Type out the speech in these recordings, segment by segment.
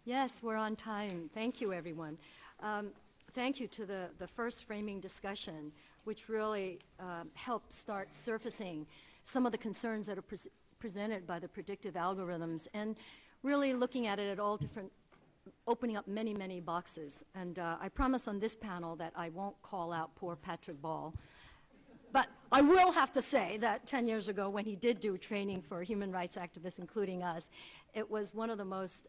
Yes, we're on time. Thank you, everyone. Thank you to the first framing discussion, which really helped start surfacing some of the concerns that are presented by the predictive algorithms and really looking at it at all different, opening up many, many boxes. And I promise on this panel that I won't call out poor Patrick Ball. But I will have to say that 10 years ago, when he did do training for human rights activists, including us, it was one of the most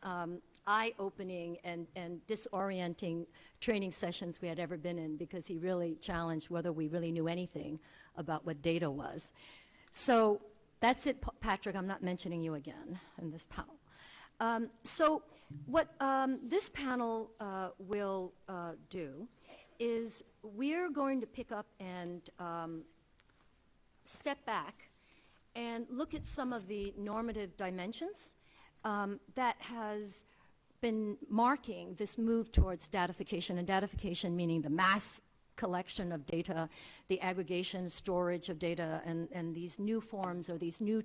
eye-opening and disorienting training sessions we had ever been in, because he really challenged whether we really knew anything about what data was. So that's it, Patrick. I'm not mentioning you again in this panel. So what this panel will do is we're going to pick up and step back and look at some of the normative dimensions that has been marking this move towards datification, and datification meaning the mass collection of data, the aggregation, storage of data, and these new forms or these new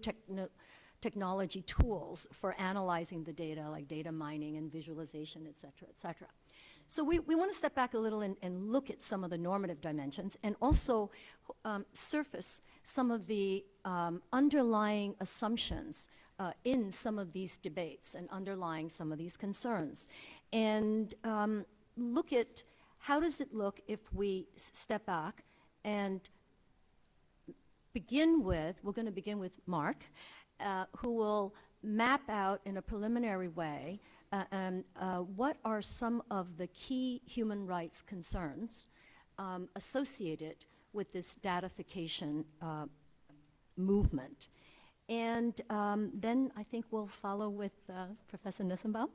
technology tools for analyzing the data, like data mining and visualization, et cetera, et cetera. So we want to step back a little and look at some of the normative dimensions and also surface some of the underlying assumptions in some of these debates and underlying some of these concerns. And look at how does it look if we step back and begin with, we're going to begin with Mark, who will map out in a preliminary way what are some of the key human rights concerns associated with this datification movement. And then I think we'll follow with Professor Nissenbaum,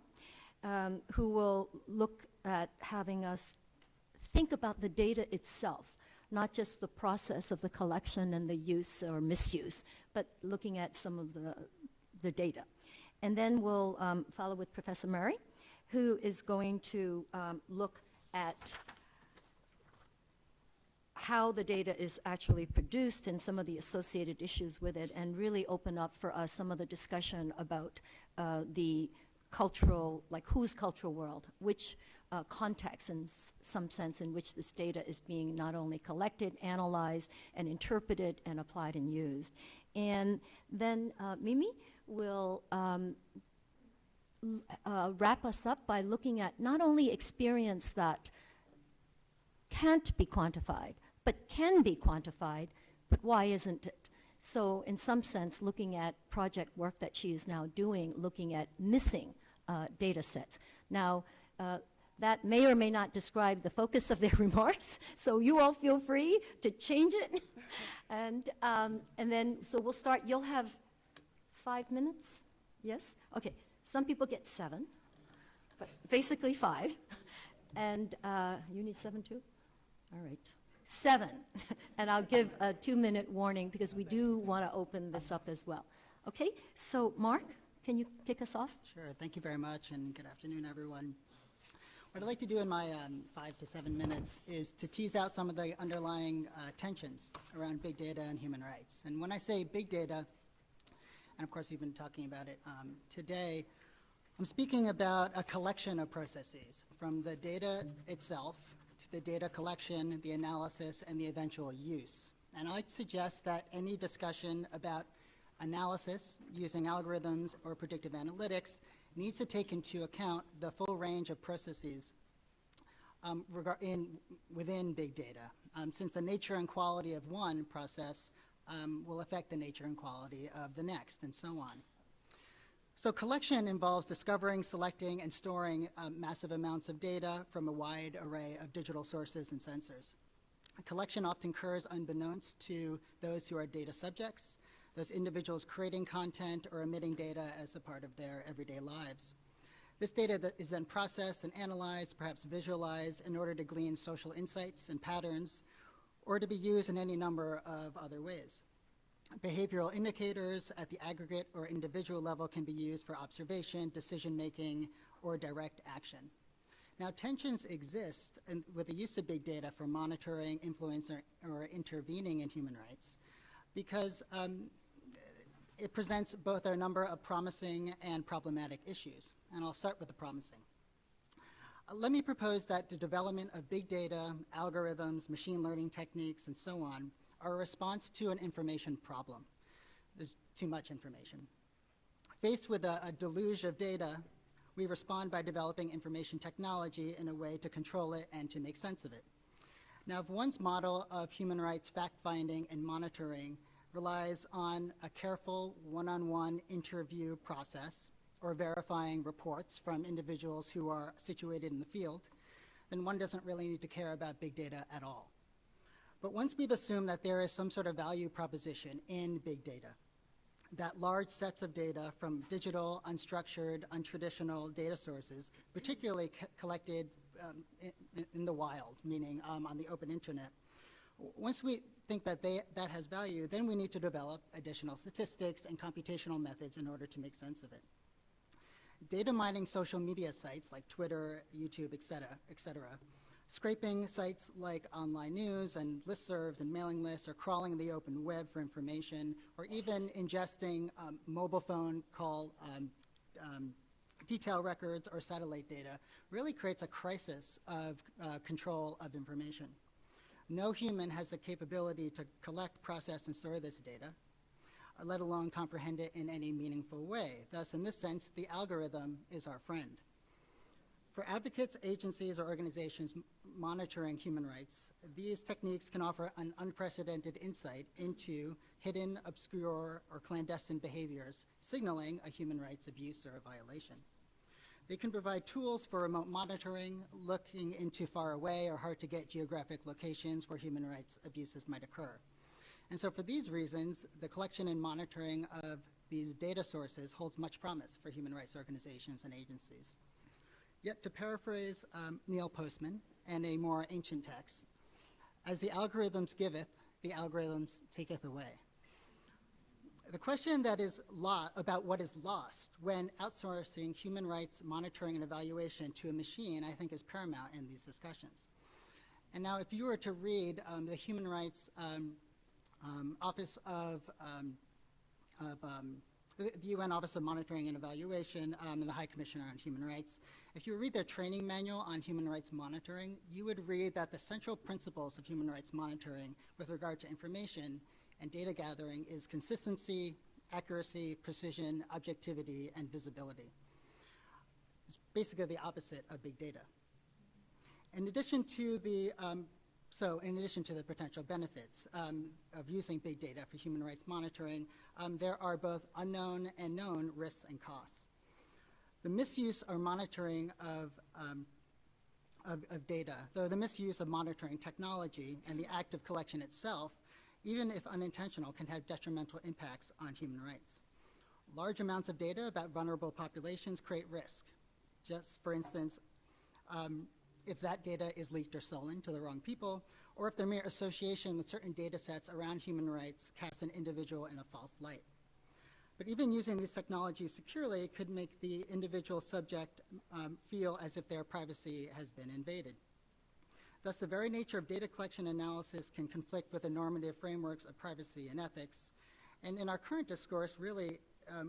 who will look at having us think about the data itself, not just the process of the collection and the use or misuse, but looking at some of the data. And then we'll follow with Professor Murray, who is going to look at how the data is actually produced and some of the associated issues with it, and really open up for us some of the discussion about the cultural, like whose cultural world, which context in some sense in which this data is being not only collected, analyzed, and interpreted and applied and used. And then Mimi will wrap us up by looking at not only experience that can't be quantified, but can be quantified, but why isn't it? So in some sense, looking at project work that she is now doing, looking at missing data sets. Now, that may or may not describe the focus of their remarks, so you all feel free to change it. And then, so we'll start. You'll have 5 minutes, yes? Okay, some people get 7, but basically 5. And you need 7 too? All right, 7. And I'll give a 2-minute warning because we do want to open this up as well. Okay, so Mark, can you kick us off? Sure, thank you very much, and good afternoon, everyone. What I'd like to do in my 5 to 7 minutes is to tease out some of the underlying tensions around big data and human rights. And when I say big data, and of course we've been talking about it today, I'm speaking about a collection of processes, from the data itself to the data collection, the analysis, and the eventual use. And I'd suggest that any discussion about analysis using algorithms or predictive analytics needs to take into account the full range of processes within big data, since the nature and quality of one process will affect the nature and quality of the next, and so on. So collection involves discovering, selecting, and storing massive amounts of data from a wide array of digital sources and sensors. Collection often occurs unbeknownst to those who are data subjects, those individuals creating content or emitting data as a part of their everyday lives. This data is then processed and analyzed, perhaps visualized, in order to glean social insights and patterns, or to be used in any number of other ways. Behavioral indicators at the aggregate or individual level can be used for observation, decision-making, or direct action. Now, tensions exist with the use of big data for monitoring, influencing, or intervening in human rights, because It presents both a number of promising and problematic issues, and I'll start with the promising. Let me propose that the development of big data, algorithms, machine learning techniques, and so on are a response to an information problem. There's too much information. Faced with a deluge of data, we respond by developing information technology in a way to control it and to make sense of it. Now, if one's model of human rights fact-finding and monitoring relies on a careful one-on-one interview process or verifying reports from individuals who are situated in the field, then one doesn't really need to care about big data at all. But once we've assumed that there is some sort of value proposition in big data, that large sets of data from digital, unstructured, untraditional data sources, particularly collected in the wild, meaning on the open internet, once we think that that has value, then we need to develop additional statistics and computational methods in order to make sense of it. Data mining social media sites like Twitter, YouTube, et cetera, scraping sites like online news and listservs and mailing lists, or crawling the open web for information, or even ingesting mobile phone call detail records or satellite data really creates a crisis of control of information. No human has the capability to collect, process, and store this data, let alone comprehend it in any meaningful way. Thus, in this sense, the algorithm is our friend. For advocates, agencies, or organizations monitoring human rights, these techniques can offer an unprecedented insight into hidden, obscure, or clandestine behaviors, signaling a human rights abuse or a violation. They can provide tools for remote monitoring, looking into far away or hard to get geographic locations where human rights abuses might occur. And so for these reasons, the collection and monitoring of these data sources holds much promise for human rights organizations and agencies. Yet, to paraphrase Neil Postman and a more ancient text, as the algorithms giveth, the algorithms taketh away. The question that is about what is lost when outsourcing human rights monitoring and evaluation to a machine, I think, is paramount in these discussions. And now, if you were to read the Human Rights Office of the UN Office of Monitoring and Evaluation and the High Commissioner on Human Rights, if you read their training manual on human rights monitoring, you would read that the central principles of human rights monitoring with regard to information and data gathering is consistency, accuracy, precision, objectivity, and visibility. It's basically the opposite of big data. In addition to the potential benefits of using big data for human rights monitoring, there are both unknown and known risks and costs. The misuse or monitoring of data, though the misuse of monitoring technology and the act of collection itself, even if unintentional, can have detrimental impacts on human rights. Large amounts of data about vulnerable populations create risk. Just for instance, if that data is leaked or stolen to the wrong people, or if their mere association with certain data sets around human rights casts an individual in a false light. But even using these technologies securely could make the individual subject feel as if their privacy has been invaded. Thus, the very nature of data collection analysis can conflict with the normative frameworks of privacy and ethics. And in our current discourse, really,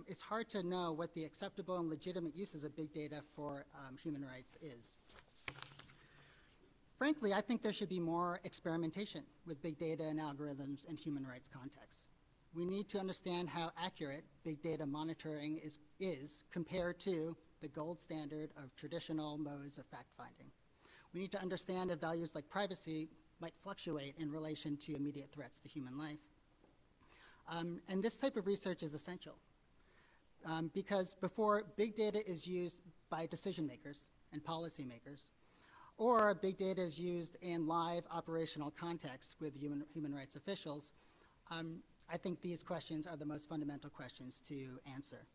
it's hard to know what the acceptable and legitimate uses of big data for human rights is. Frankly, I think there should be more experimentation with big data and algorithms in human rights contexts. We need to understand how accurate big data monitoring is compared to the gold standard of traditional modes of fact-finding. We need to understand if values like privacy might fluctuate in relation to immediate threats to human life. And this type of research is essential because before big data is used by decision makers and policymakers, or big data is used in live operational contexts with human rights officials, I think these questions are the most fundamental questions to answer.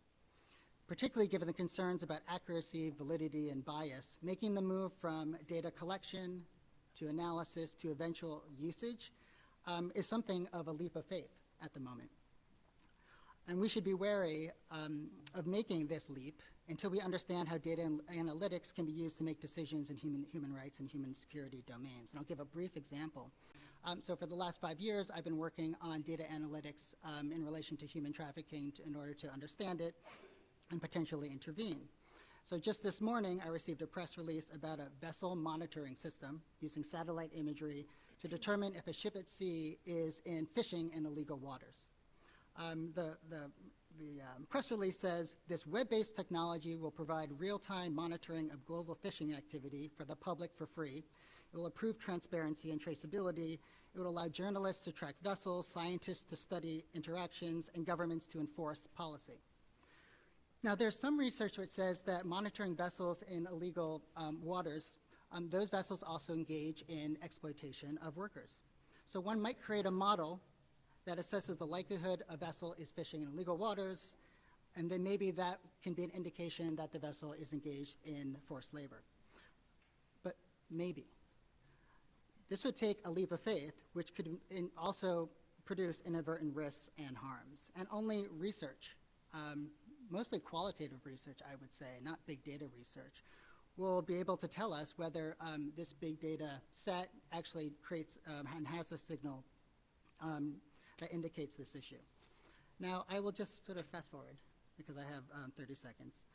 Particularly given the concerns about accuracy, validity, and bias, making the move from data collection to analysis to eventual usage is something of a leap of faith at the moment. And we should be wary of making this leap until we understand how data analytics can be used to make decisions in human rights and human security domains. And I'll give a brief example. So for the last 5 years, I've been working on data analytics in relation to human trafficking in order to understand it and potentially intervene. So just this morning, I received a press release about a vessel monitoring system using satellite imagery to determine if a ship at sea is fishing in illegal waters. The press release says this web-based technology will provide real-time monitoring of global fishing activity for the public for free. It will improve transparency and traceability. It will allow journalists to track vessels, scientists to study interactions, and governments to enforce policy. Now, there's some research which says that monitoring vessels in illegal waters, those vessels also engage in exploitation of workers. So one might create a model that assesses the likelihood a vessel is fishing in illegal waters, and then maybe that can be an indication that the vessel is engaged in forced labor. But maybe. This would take a leap of faith, which could also produce inadvertent risks and harms. And only research, mostly qualitative research, I would say, not big data research, will be able to tell us whether this big data set actually creates and has a signal that indicates this issue. Now, I will just sort of fast forward because I have 30 seconds.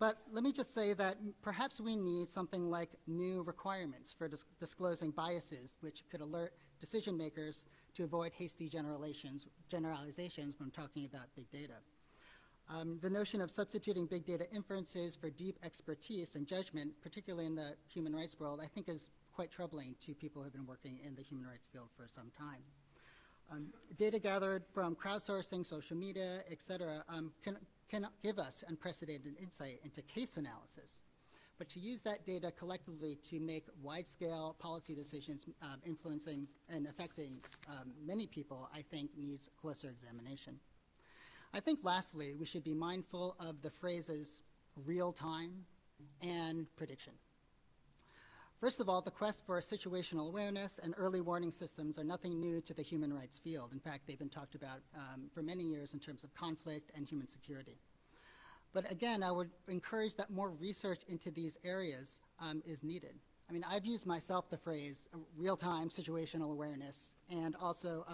But let me just say that perhaps we need something like new requirements for disclosing biases, which could alert decision makers to avoid hasty generalizations when talking about big data. The notion of substituting big data inferences for deep expertise and judgment, particularly in the human rights world, I think is quite troubling to people who have been working in the human rights field for some time. Data gathered from crowdsourcing, social media, et cetera, can give us unprecedented insight into case analysis. But to use that data collectively to make wide-scale policy decisions influencing and affecting many people, I think needs closer examination. I think lastly, we should be mindful of the phrases real time and prediction. First of all, the quest for situational awareness and early warning systems are nothing new to the human rights field. In fact, they've been talked about for many years in terms of conflict and human security. But again, I would encourage that more research into these areas is needed. I mean, I've used myself the phrase real-time situational awareness and also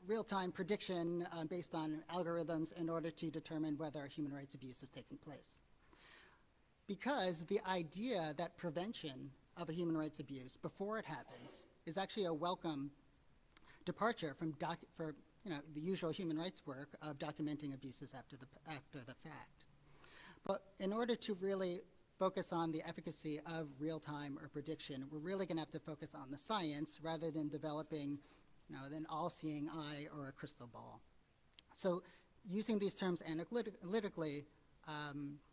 real-time prediction based on algorithms in order to determine whether human rights abuse is taking place. Because the idea that prevention of a human rights abuse before it happens is actually a welcome departure from the usual human rights work of documenting abuses after the fact. But in order to really focus on the efficacy of real-time or prediction, we're really going to have to focus on the science rather than developing an all-seeing eye or a crystal ball. So using these terms analytically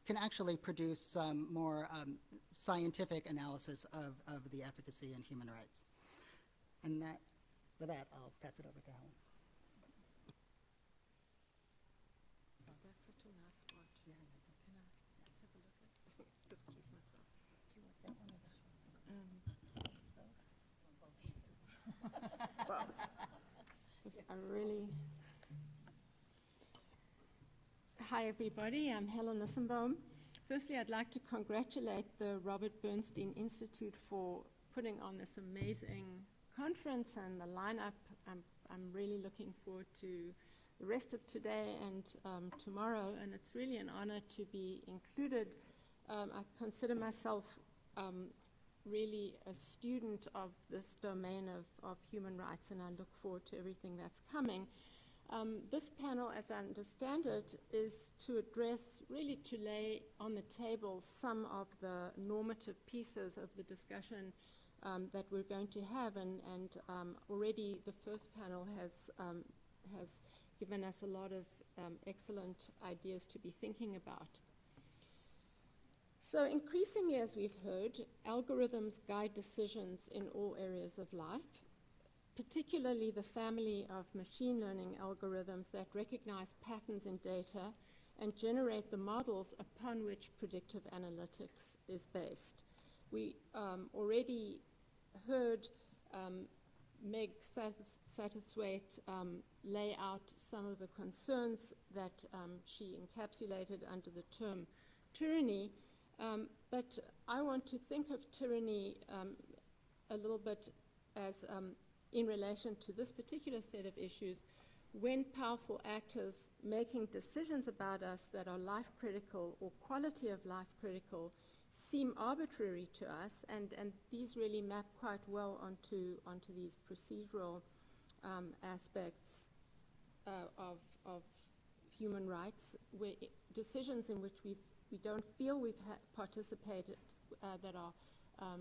can actually produce some more scientific analysis of the efficacy in human rights. And with that, I'll pass it over to Helen. That's such a nice watch. Can I have a look at it? Just keep myself. Do you want that one or this one? Both. I really... Hi, everybody. I'm Helen Nissenbaum. Firstly, I'd like to congratulate the Robert Bernstein Institute for putting on this amazing conference and the lineup. I'm really looking forward to the rest of today and tomorrow, and it's really an honor to be included. I consider myself really a student of this domain of human rights, and I look forward to everything that's coming. This panel, as I understand it, is to lay on the table some of the normative pieces of the discussion that we're going to have, and already the first panel has given us a lot of excellent ideas to be thinking about. So increasingly, as we've heard, algorithms guide decisions in all areas of life, particularly the family of machine learning algorithms that recognize patterns in data and generate the models upon which predictive analytics is based. We already heard Meg Satterthwaite lay out some of the concerns that she encapsulated under the term tyranny. But I want to think of tyranny a little bit as in relation to this particular set of issues, when powerful actors making decisions about us that are life critical or quality of life critical seem arbitrary to us, and these really map quite well onto these procedural aspects of human rights, where decisions in which we don't feel we've participated, that are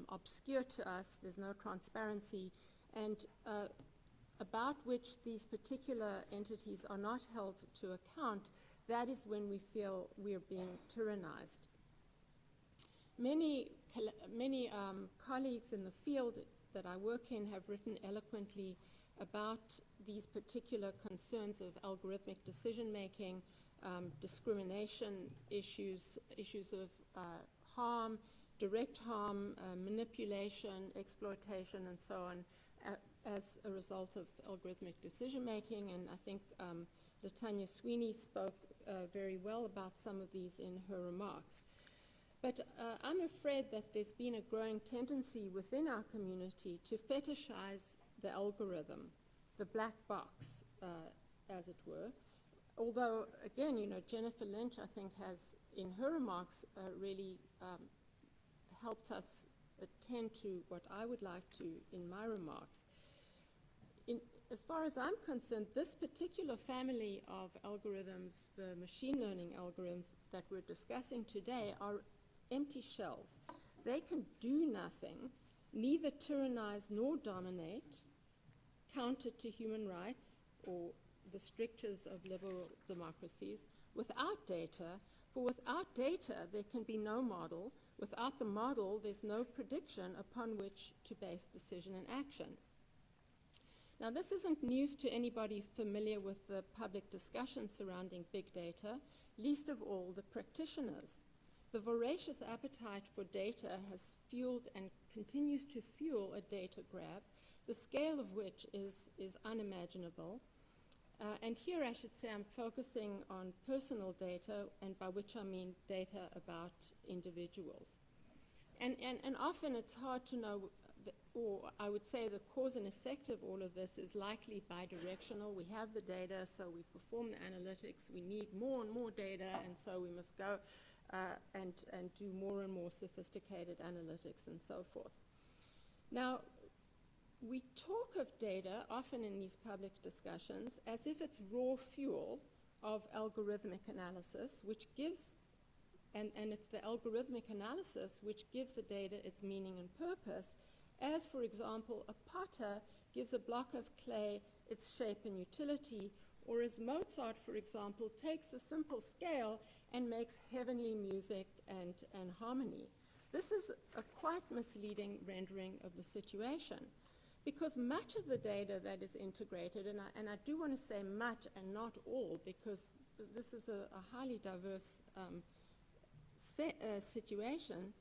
obscure to us, there's no transparency, and about which these particular entities are not held to account, that is when we feel we're being tyrannized. Many colleagues in the field that I work in have written eloquently about these particular concerns of algorithmic decision-making, discrimination issues of harm, direct harm, manipulation, exploitation, and so on, as a result of algorithmic decision-making. And I think LaTanya Sweeney spoke very well about some of these in her remarks. But I'm afraid that there's been a growing tendency within our community to fetishize the algorithm, the black box, as it were. Although, again, Jennifer Lynch, I think, has, in her remarks, really helped us attend to what I would like to in my remarks. As far as I'm concerned, this particular family of algorithms, the machine learning algorithms that we're discussing today, are empty shells. They can do nothing, neither tyrannize nor dominate, counter to human rights or the strictures of liberal democracies, without data. For without data, there can be no model. Without the model, there's no prediction upon which to base decision and action. Now, this isn't news to anybody familiar with the public discussion surrounding big data, least of all the practitioners. The voracious appetite for data has fueled and continues to fuel a data grab, the scale of which is unimaginable. And here I should say I'm focusing on personal data, and by which I mean data about individuals. And often it's hard to know, or I would say the cause and effect of all of this is likely bidirectional. We have the data, so we perform the analytics. We need more and more data, and so we must go and do more and more sophisticated analytics and so forth. Now, we talk of data often in these public discussions as if it's raw fuel of algorithmic analysis, which gives, and it's the algorithmic analysis which gives the data its meaning and purpose, as, for example, a potter gives a block of clay its shape and utility, or as Mozart, for example, takes a simple scale and makes heavenly music and harmony. This is a quite misleading rendering of the situation, because much of the data that is integrated, and I do want to say much and not all, because this is a highly diverse situation,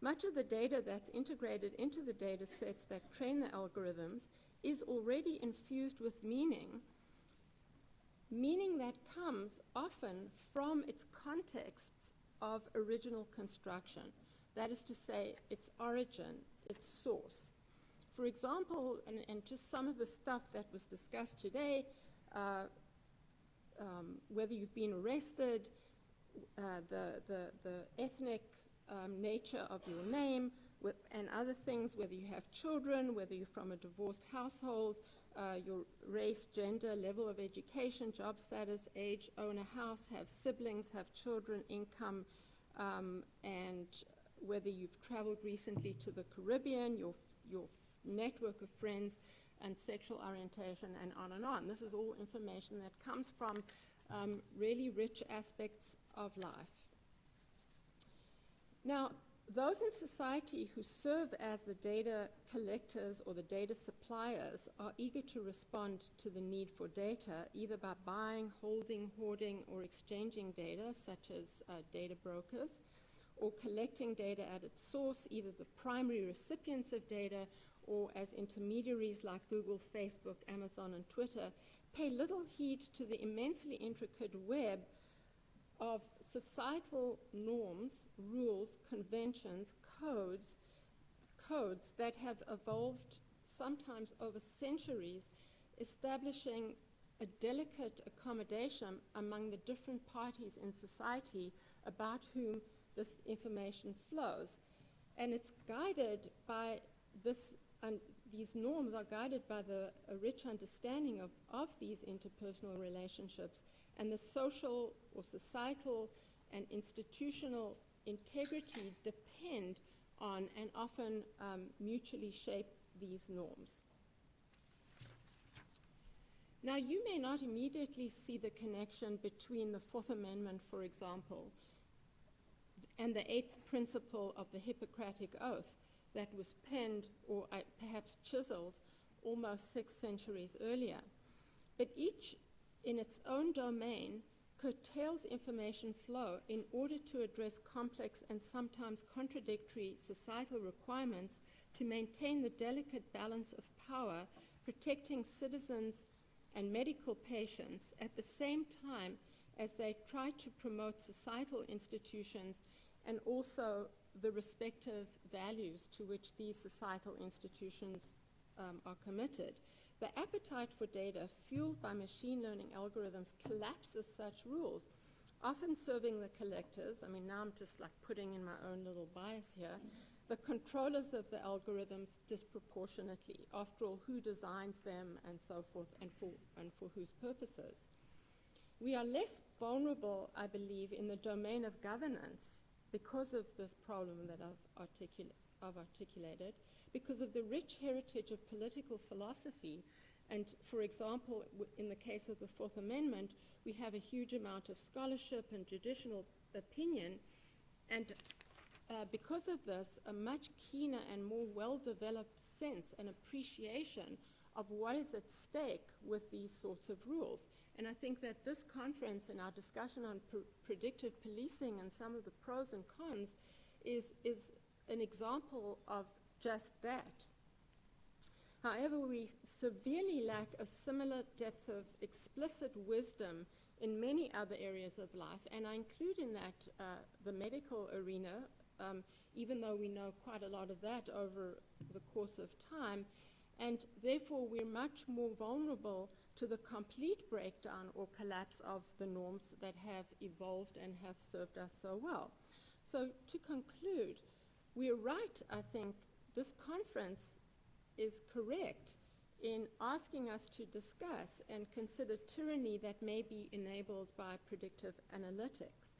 much of the data that's integrated into the data sets that train the algorithms is already infused with meaning that comes often from its contexts of original construction. That is to say, its origin, its source. For example, and just some of the stuff that was discussed today, whether you've been arrested, the ethnic nature of your name, and other things, whether you have children, whether you're from a divorced household, your race, gender, level of education, job status, age, own a house, have siblings, have children, income, and whether you've traveled recently to the Caribbean, your network of friends, and sexual orientation, and on and on. This is all information that comes from really rich aspects of life. Now, those in society who serve as the data collectors or the data suppliers are eager to respond to the need for data, either by buying, holding, hoarding, or exchanging data, such as data brokers, or collecting data at its source, either the primary recipients of data or as intermediaries like Google, Facebook, Amazon, and Twitter, pay little heed to the immensely intricate web of societal norms, rules, conventions, codes that have evolved sometimes over centuries, establishing a delicate accommodation among the different parties in society about whom this information flows. And it's guided by this, and these norms are guided by a rich understanding of these interpersonal relationships, and the social or societal and institutional integrity depend on and often mutually shape these norms. Now, you may not immediately see the connection between the Fourth Amendment, for example, and the eighth principle of the Hippocratic Oath that was penned or perhaps chiseled almost 6 centuries earlier. But each, in its own domain, curtails information flow in order to address complex and sometimes contradictory societal requirements to maintain the delicate balance of power, protecting citizens and medical patients at the same time as they try to promote societal institutions and also the respective values to which these societal institutions are committed. The appetite for data fueled by machine learning algorithms collapses such rules, often serving the collectors. I mean, now I'm just like putting in my own little bias here. The controllers of the algorithms disproportionately. After all, who designs them and so forth, and for whose purposes. We are less vulnerable, I believe, in the domain of governance because of this problem that I've articulated, because of the rich heritage of political philosophy. And for example, in the case of the Fourth Amendment, we have a huge amount of scholarship and judicial opinion, and because of this, a much keener and more well-developed sense and appreciation of what is at stake with these sorts of rules. And I think that this conference and our discussion on predictive policing and some of the pros and cons is an example of just that. However, we severely lack a similar depth of explicit wisdom in many other areas of life, and I include in that the medical arena, even though we know quite a lot of that over the course of time, and therefore we're much more vulnerable to the complete breakdown or collapse of the norms that have evolved and have served us so well. So to conclude, we're right, I think, this conference is correct in asking us to discuss and consider tyranny that may be enabled by predictive analytics.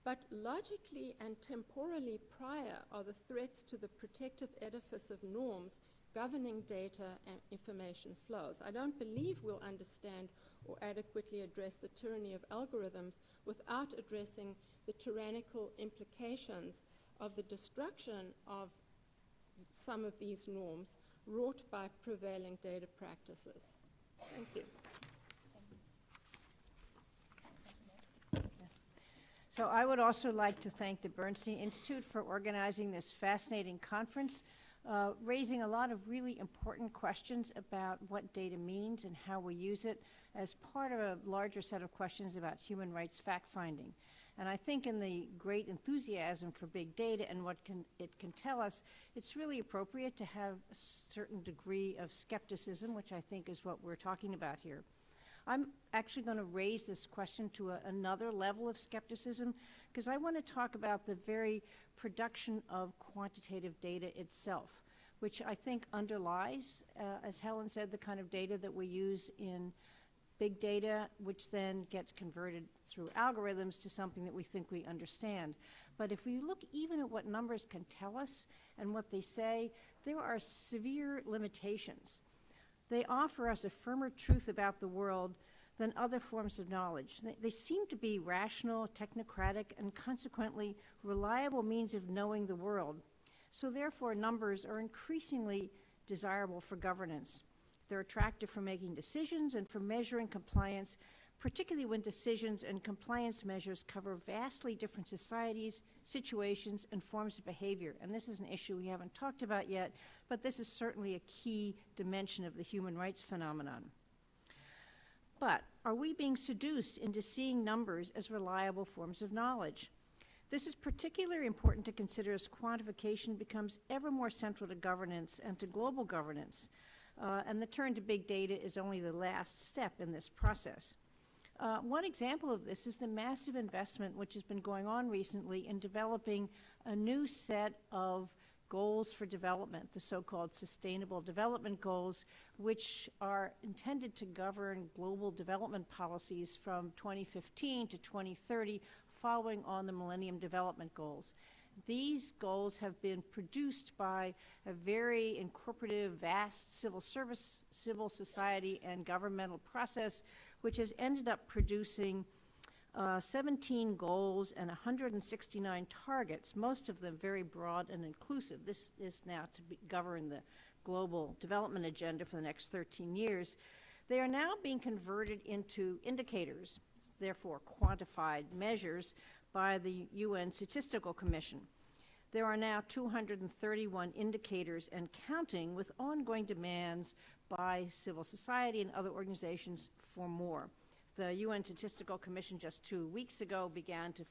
But logically and temporally prior are the threats to the protective edifice of norms governing data and information flows. I don't believe we'll understand or adequately address the tyranny of algorithms without addressing the tyrannical implications of the destruction of some of these norms wrought by prevailing data practices. Thank you. So I would also like to thank the Bernstein Institute for organizing this fascinating conference, raising a lot of really important questions about what data means and how we use it as part of a larger set of questions about human rights fact-finding. And I think in the great enthusiasm for big data and what it can tell us, it's really appropriate to have a certain degree of skepticism, which I think is what we're talking about here. I'm actually going to raise this question to another level of skepticism, because I want to talk about the very production of quantitative data itself, which I think underlies, as Helen said, the kind of data that we use in big data, which then gets converted through algorithms to something that we think we understand. But if we look even at what numbers can tell us and what they say, there are severe limitations. They offer us a firmer truth about the world than other forms of knowledge. They seem to be rational, technocratic, and consequently reliable means of knowing the world. So therefore, numbers are increasingly desirable for governance. They're attractive for making decisions and for measuring compliance, particularly when decisions and compliance measures cover vastly different societies, situations, and forms of behavior. And this is an issue we haven't talked about yet, but this is certainly a key dimension of the human rights phenomenon. But are we being seduced into seeing numbers as reliable forms of knowledge? This is particularly important to consider as quantification becomes ever more central to governance and to global governance. And the turn to big data is only the last step in this process. One example of this is the massive investment which has been going on recently in developing a new set of goals for development, the so-called Sustainable Development Goals, which are intended to govern global development policies from 2015 to 2030, following on the Millennium Development Goals. These goals have been produced by a very incorporative, vast civil society and governmental process, which has ended up producing 17 goals and 169 targets, most of them very broad and inclusive. This is now to govern the global development agenda for the next 13 years. They are now being converted into indicators, therefore quantified measures, by the UN Statistical Commission. There are now 231 indicators and counting, with ongoing demands by civil society and other organizations for more. The UN Statistical Commission just 2 weeks ago began to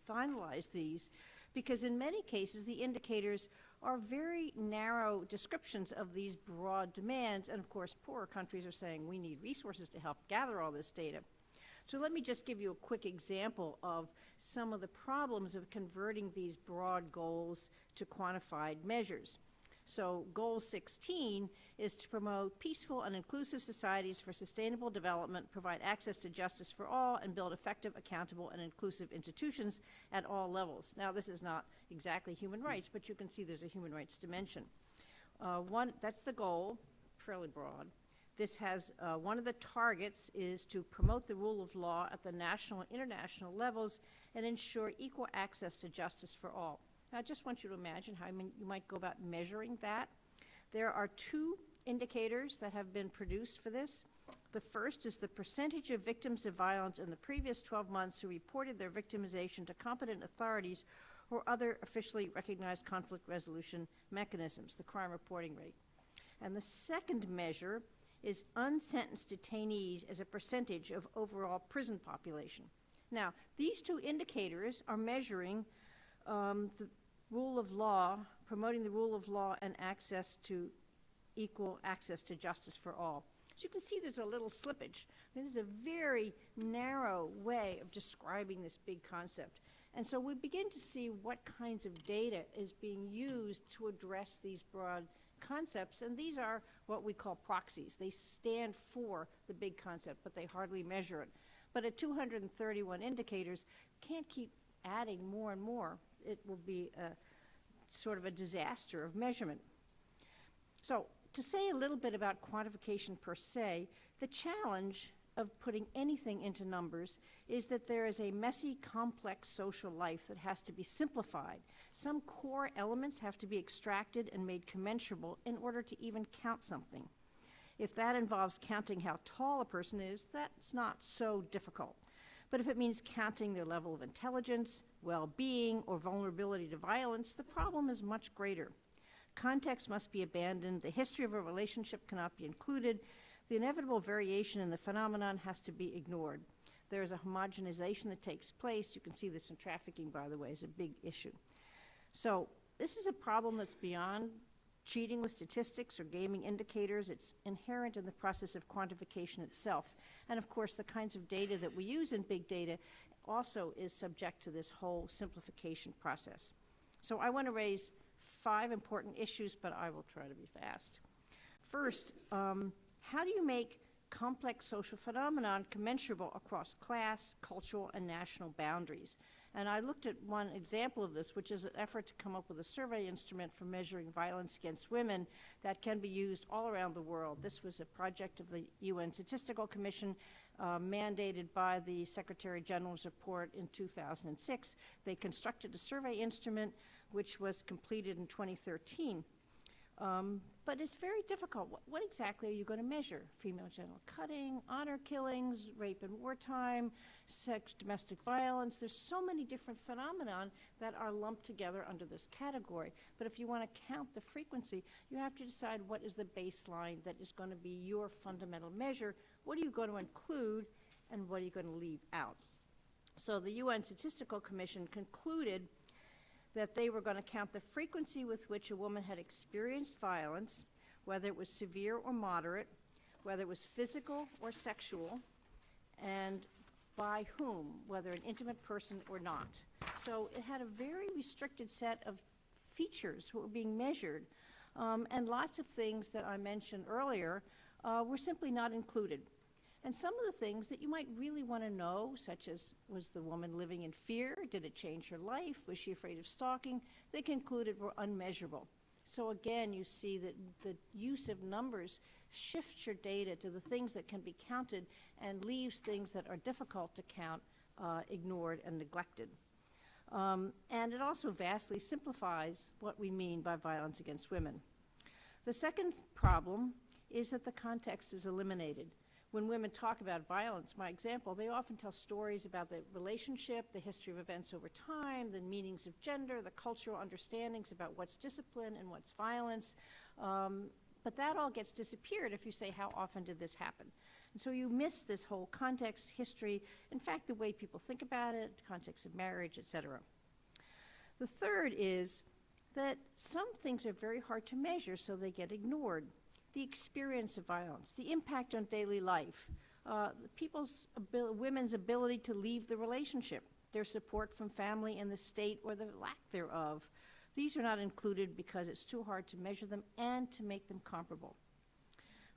finalize these, because in many cases the indicators are very narrow descriptions of these broad demands, and of course poorer countries are saying we need resources to help gather all this data. So let me just give you a quick example of some of the problems of converting these broad goals to quantified measures. So goal 16 is to promote peaceful and inclusive societies for sustainable development, provide access to justice for all, and build effective, accountable, and inclusive institutions at all levels. Now, this is not exactly human rights, but you can see there's a human rights dimension. That's the goal, fairly broad. This has, one of the targets is to promote the rule of law at the national and international levels and ensure equal access to justice for all. Now, I just want you to imagine how you might go about measuring that. There are 2 indicators that have been produced for this. The first is the percentage of victims of violence in the previous 12 months who reported their victimization to competent authorities or other officially recognized conflict resolution mechanisms, the crime reporting rate. And the second measure is unsentenced detainees as a percentage of overall prison population. Now, these 2 indicators are measuring the rule of law, promoting the rule of law and access to equal access to justice for all. As you can see, there's a little slippage. I mean, this is a very narrow way of describing this big concept. And so we begin to see what kinds of data is being used to address these broad concepts, and these are what we call proxies. They stand for the big concept, but they hardly measure it. But at 231 indicators, can't keep adding more and more. It will be a sort of a disaster of measurement. So to say a little bit about quantification per se, the challenge of putting anything into numbers is that there is a messy, complex social life that has to be simplified. Some core elements have to be extracted and made commensurable in order to even count something. If that involves counting how tall a person is, that's not so difficult. But if it means counting their level of intelligence, well-being, or vulnerability to violence, the problem is much greater. Context must be abandoned, the history of a relationship cannot be included, the inevitable variation in the phenomenon has to be ignored. There is a homogenization that takes place. You can see this in trafficking, by the way, is a big issue. So this is a problem that's beyond cheating with statistics or gaming indicators. It's inherent in the process of quantification itself. And of course, the kinds of data that we use in big data also is subject to this whole simplification process. So I want to raise 5 important issues, but I will try to be fast. First, how do you make complex social phenomenon commensurable across class, cultural, and national boundaries? And I looked at one example of this, which is an effort to come up with a survey instrument for measuring violence against women that can be used all around the world. This was a project of the UN Statistical Commission mandated by the Secretary General's report in 2006. They constructed a survey instrument which was completed in 2013. But it's very difficult. What exactly are you going to measure? Female genital cutting, honor killings, rape in wartime, sex, domestic violence. There's so many different phenomena that are lumped together under this category. But if you want to count the frequency, you have to decide what is the baseline that is going to be your fundamental measure, what are you going to include and what are you going to leave out? So the UN Statistical Commission concluded that they were going to count the frequency with which a woman had experienced violence, whether it was severe or moderate, whether it was physical or sexual, and by whom, whether an intimate person or not. So it had a very restricted set of features that were being measured, and lots of things that I mentioned earlier were simply not included. And some of the things that you might really want to know, such as, was the woman living in fear? Did it change her life? Was she afraid of stalking? They concluded were unmeasurable. So again, you see that the use of numbers shifts your data to the things that can be counted and leaves things that are difficult to count ignored and neglected. And it also vastly simplifies what we mean by violence against women. The second problem is that the context is eliminated. When women talk about violence, my example, they often tell stories about the relationship, the history of events over time, the meanings of gender, the cultural understandings about what's discipline and what's violence. But that all gets disappeared if you say, how often did this happen? And so you miss this whole context, history, in fact, the way people think about it, context of marriage, et cetera. The third is that some things are very hard to measure, so they get ignored. The experience of violence, the impact on daily life, women's ability to leave the relationship, their support from family and the state or the lack thereof. These are not included because it's too hard to measure them and to make them comparable.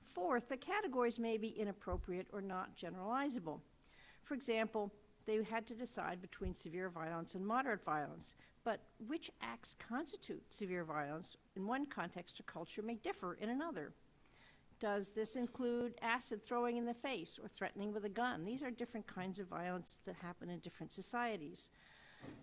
Fourth, the categories may be inappropriate or not generalizable. For example, they had to decide between severe violence and moderate violence, but which acts constitute severe violence in one context or culture may differ in another. Does this include acid throwing in the face or threatening with a gun? These are different kinds of violence that happen in different societies.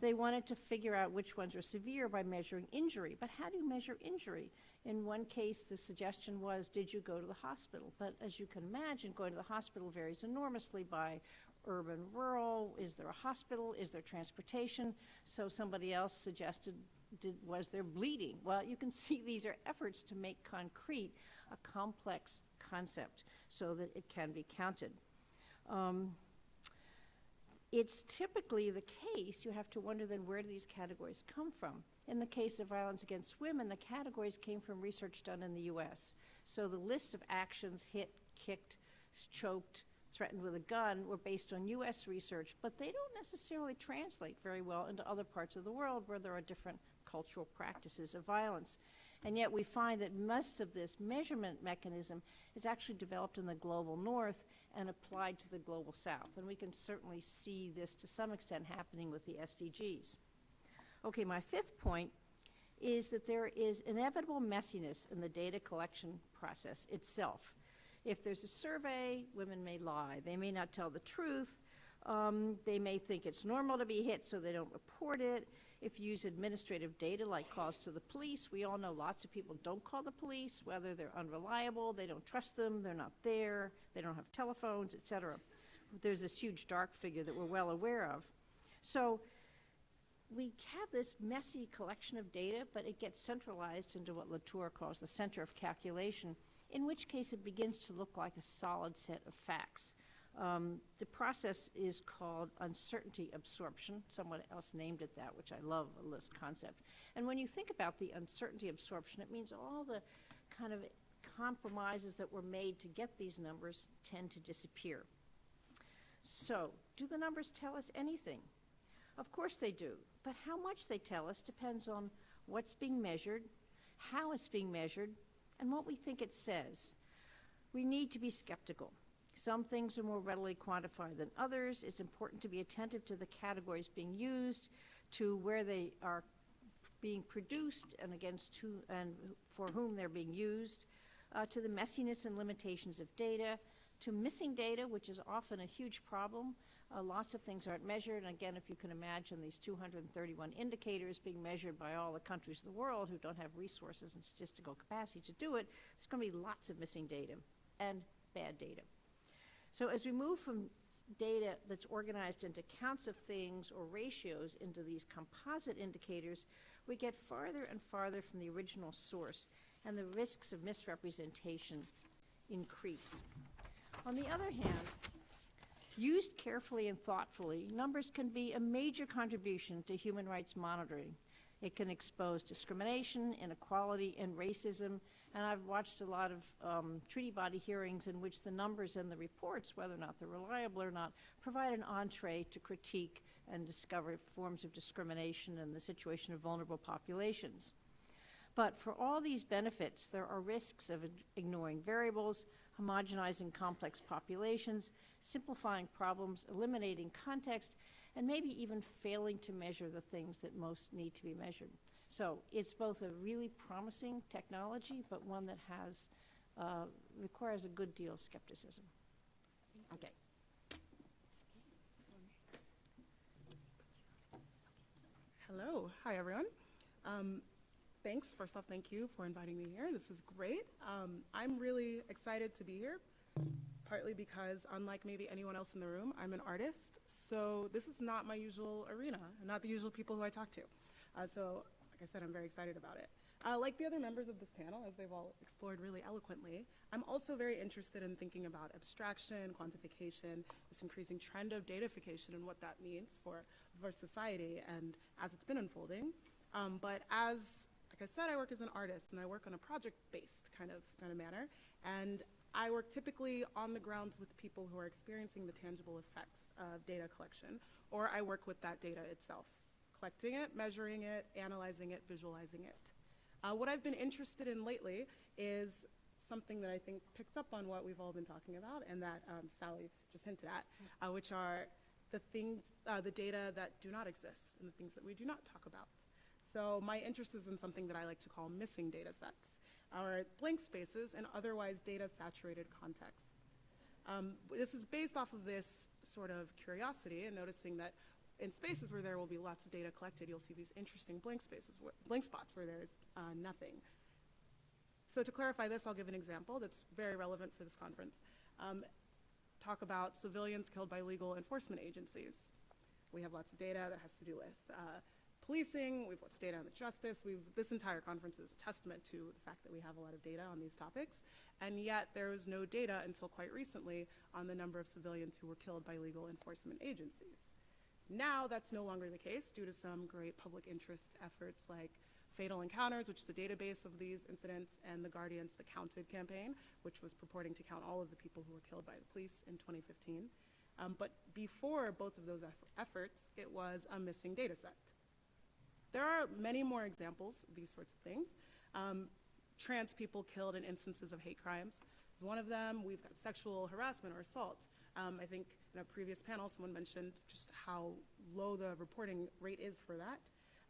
They wanted to figure out which ones are severe by measuring injury, but how do you measure injury? In one case, the suggestion was, did you go to the hospital? But as you can imagine, going to the hospital varies enormously by urban, rural. Is there a hospital? Is there transportation? So somebody else suggested, was there bleeding? Well, you can see these are efforts to make concrete a complex concept so that it can be counted. It's typically the case, you have to wonder then where do these categories come from? In the case of violence against women, the categories came from research done in the US. So the list of actions, hit, kicked, choked, threatened with a gun, were based on US research, but they don't necessarily translate very well into other parts of the world where there are different cultural practices of violence. And yet we find that most of this measurement mechanism is actually developed in the global north and applied to the global south. And we can certainly see this to some extent happening with the SDGs. Okay, my fifth point is that there is inevitable messiness in the data collection process itself. If there's a survey, women may lie. They may not tell the truth. They may think it's normal to be hit, so they don't report it. If you use administrative data like calls to the police, we all know lots of people don't call the police, whether they're unreliable, they don't trust them, they're not there, they don't have telephones, et cetera. There's this huge dark figure that we're well aware of. So we have this messy collection of data, but it gets centralized into what Latour calls the center of calculation, in which case it begins to look like a solid set of facts. The process is called uncertainty absorption. Someone else named it that, which I love, a list concept. And when you think about the uncertainty absorption, it means all the kind of compromises that were made to get these numbers tend to disappear. So, do the numbers tell us anything? Of course they do, but how much they tell us depends on what's being measured, how it's being measured, and what we think it says. We need to be skeptical. Some things are more readily quantified than others. It's important to be attentive to the categories being used, to where they are being produced and against who and for whom they're being used, to the messiness and limitations of data, to missing data, which is often a huge problem. Lots of things aren't measured, and again, if you can imagine these 231 indicators being measured by all the countries of the world who don't have resources and statistical capacity to do it, there's going to be lots of missing data and bad data. So as we move from data that's organized into counts of things or ratios into these composite indicators, we get farther and farther from the original source, and the risks of misrepresentation increase. On the other hand, used carefully and thoughtfully, numbers can be a major contribution to human rights monitoring. It can expose discrimination, inequality, and racism. And I've watched a lot of treaty body hearings in which the numbers and the reports, whether or not they're reliable or not, provide an entree to critique and discover forms of discrimination and the situation of vulnerable populations. But for all these benefits, there are risks of ignoring variables, homogenizing complex populations, simplifying problems, eliminating context, and maybe even failing to measure the things that most need to be measured. So it's both a really promising technology, but one that has, requires a good deal of skepticism. Okay. Hello. Hi, everyone. Thanks. First off, thank you for inviting me here. This is great. I'm really excited to be here, partly because, unlike maybe anyone else in the room, I'm an artist. So this is not my usual arena, not the usual people who I talk to. So, like I said, I'm very excited about it. Like the other members of this panel, as they've all explored really eloquently, I'm also very interested in thinking about abstraction, quantification, this increasing trend of datafication and what that means for society and as it's been unfolding. But like I said, I work as an artist and I work on a project-based kind of manner. And I work typically on the grounds with people who are experiencing the tangible effects of data collection, or I work with that data itself, collecting it, measuring it, analyzing it, visualizing it. What I've been interested in lately is something that I think picks up on what we've all been talking about and that Sally just hinted at, which are the things, the data that do not exist and the things that we do not talk about. So my interest is in something that I like to call missing data sets, or blank spaces in otherwise data-saturated contexts. This is based off of this sort of curiosity and noticing that in spaces where there will be lots of data collected, you'll see these interesting blank spaces, blank spots where there's nothing. So to clarify this, I'll give an example that's very relevant for this conference. Talk about civilians killed by legal enforcement agencies. We have lots of data that has to do with policing, we've lots of data on the justice. This entire conference is a testament to the fact that we have a lot of data on these topics, and yet there was no data until quite recently on the number of civilians who were killed by legal enforcement agencies. Now that's no longer the case due to some great public interest efforts like Fatal Encounters, which is the database of these incidents, and the Guardian's The Counted campaign, which was purporting to count all of the people who were killed by the police in 2015. But before both of those efforts, it was a missing data set. There are many more examples of these sorts of things. Trans people killed in instances of hate crimes is one of them. We've got sexual harassment or assault. I think in a previous panel, someone mentioned just how low the reporting rate is for that.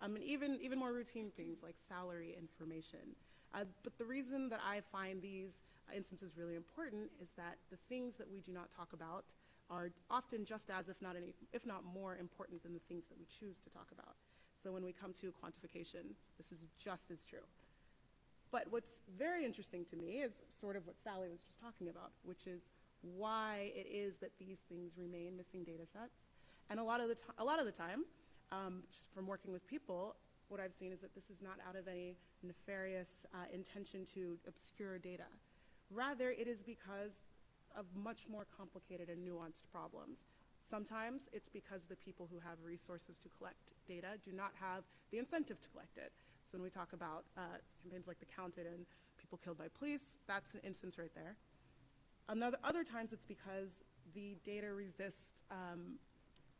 And even more routine things like salary information. But the reason that I find these instances really important is that the things that we do not talk about are often just as, if not more important than the things that we choose to talk about. So when we come to quantification, this is just as true. But what's very interesting to me is sort of what Sally was just talking about, which is why it is that these things remain missing data sets. And a lot of the time, just from working with people, what I've seen is that this is not out of any nefarious intention to obscure data. Rather, it is because of much more complicated and nuanced problems. Sometimes it's because the people who have resources to collect data do not have the incentive to collect it. So when we talk about campaigns like The Counted and people killed by police, that's an instance right there. Other times it's because the data resists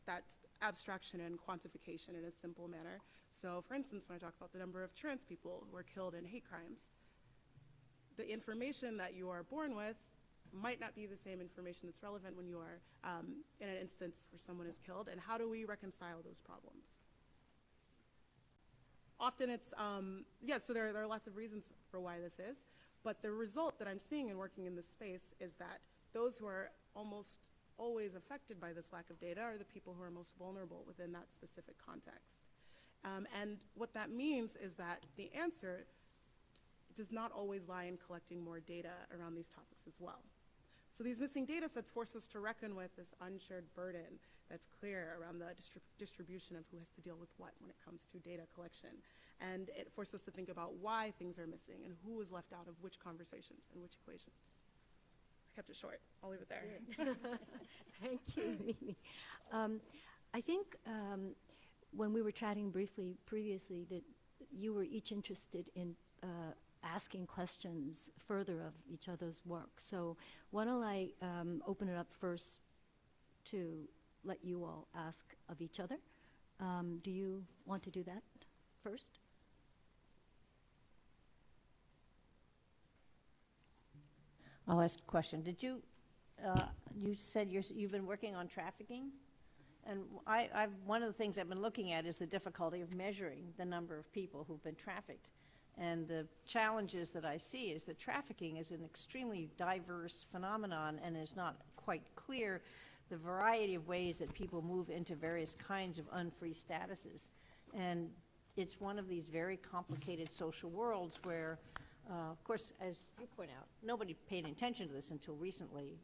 that abstraction and quantification in a simple manner. So for instance, when I talk about the number of trans people who are killed in hate crimes, the information that you are born with might not be the same information that's relevant when you are in an instance where someone is killed, and how do we reconcile those problems? Often it's, so there are lots of reasons for why this is, but the result that I'm seeing in working in this space is that those who are almost always affected by this lack of data are the people who are most vulnerable within that specific context. And what that means is that the answer does not always lie in collecting more data around these topics as well. So these missing data sets force us to reckon with this unshared burden that's clear around the distribution of who has to deal with what when it comes to data collection. And it forces us to think about why things are missing and who is left out of which conversations and which equations. kept it short. I'll leave it there. Thank you, Mimi. I think when we were chatting briefly previously that you were each interested in asking questions further of each other's work. So why don't I open it up first to let you all ask of each other. Do you want to do that first? I'll ask a question. Did you, you said you've been working on trafficking? And one of the things I've been looking at is the difficulty of measuring the number of people who've been trafficked. And the challenges that I see is that trafficking is an extremely diverse phenomenon and is not quite clear the variety of ways that people move into various kinds of unfree statuses. And it's one of these very complicated social worlds where, of course, as you point out, nobody paid attention to this until recently.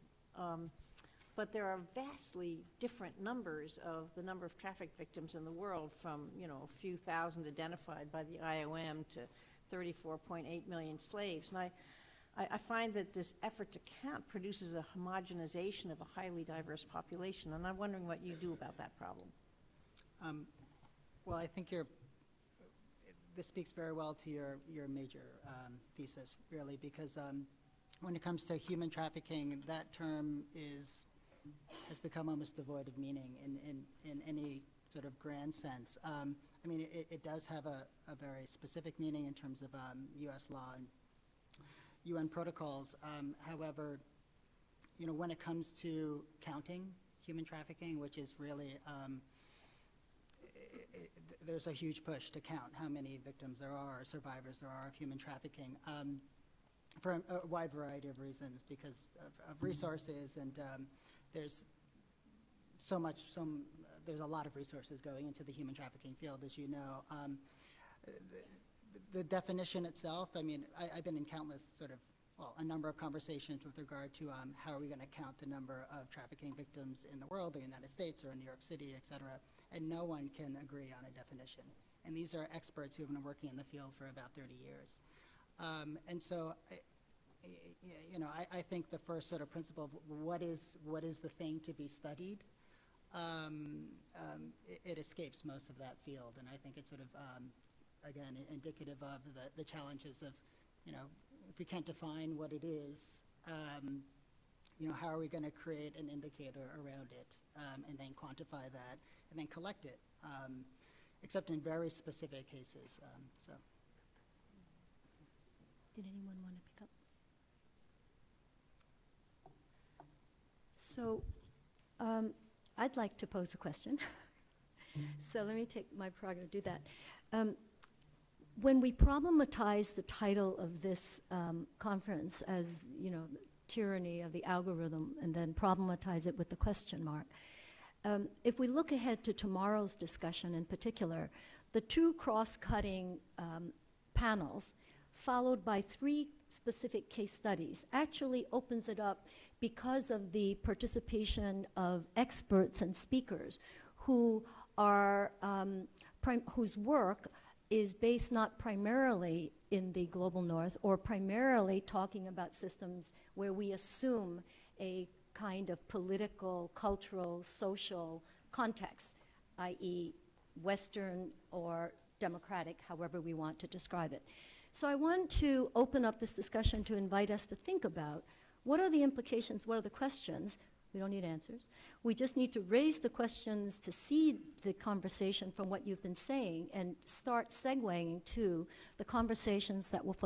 But there are vastly different numbers of the number of traffic victims in the world, from, you know, a few thousand identified by the IOM to 34.8 million slaves. And I find that this effort to count produces a homogenization of a highly diverse population, and I'm wondering what you do about that problem. Well, I think this speaks very well to your major thesis, really, because when it comes to human trafficking, that term has become almost devoid of meaning in any sort of grand sense. I mean, it does have a very specific meaning in terms of U.S. law and UN protocols. However, you know, when it comes to counting human trafficking, which is really, there's a huge push to count how many victims there are, or survivors there are of human trafficking, for a wide variety of reasons, because of resources, and there's there's a lot of resources going into the human trafficking field, as you know. The definition itself, I mean, I've been in countless a number of conversations with regard to how are we going to count the number of trafficking victims in the world, in the United States or in New York City, et cetera, and no one can agree on a definition. And these are experts who have been working in the field for about 30 years. And so, you know, I think the first sort of principle of what is the thing to be studied, it escapes most of that field, and I think it's sort of, again, indicative of the challenges of, you know, if we can't define what it is, you know, how are we going to create an indicator around it, and then quantify that, and then collect it, except in very specific cases. So. Did anyone want to pick up? So, I'd like to pose a question. So let me take my prerogative to do that. When we problematize the title of this conference as, you know, tyranny of the algorithm, and then problematize it with the question mark, if we look ahead to tomorrow's discussion in particular, the two cross-cutting panels, followed by 3 specific case studies, actually opens it up because of the participation of experts and speakers who are, whose work is based not primarily in the global north or primarily talking about systems where we assume a kind of political, cultural, social context, i.e. Western or democratic, however we want to describe it. So I want to open up this discussion to invite us to think about what are the implications, what are the questions. We don't need answers. We just need to raise the questions to see the conversation from what you've been saying and start segueing to the conversations that will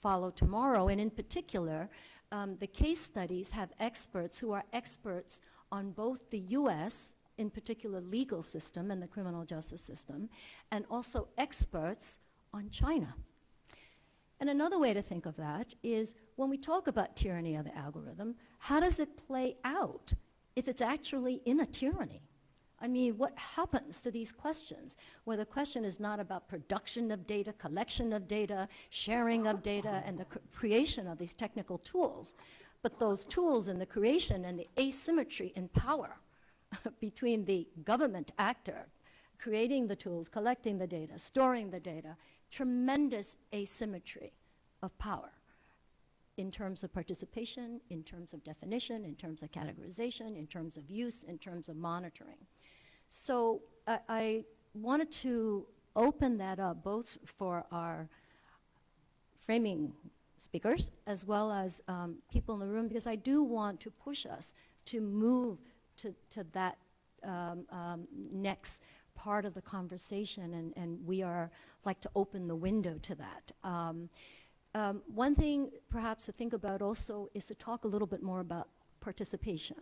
follow tomorrow. And in particular, the case studies have experts who are experts on both the U.S., in particular legal system and the criminal justice system, and also experts on China. And another way to think of that is when we talk about tyranny of the algorithm, how does it play out if it's actually in a tyranny? I mean, what happens to these questions where the question is not about production of data, collection of data, sharing of data, and the creation of these technical tools, but those tools and the creation and the asymmetry in power between the government actor creating the tools, collecting the data, storing the data, tremendous asymmetry of power. in terms of participation, in terms of definition, in terms of categorization, in terms of use, in terms of monitoring. So I wanted to open that up both for our framing speakers as well as people in the room, because I do want to push us to move to that next part of the conversation, and we are like to open the window to that. One thing perhaps to think about also is to talk a little bit more about participation.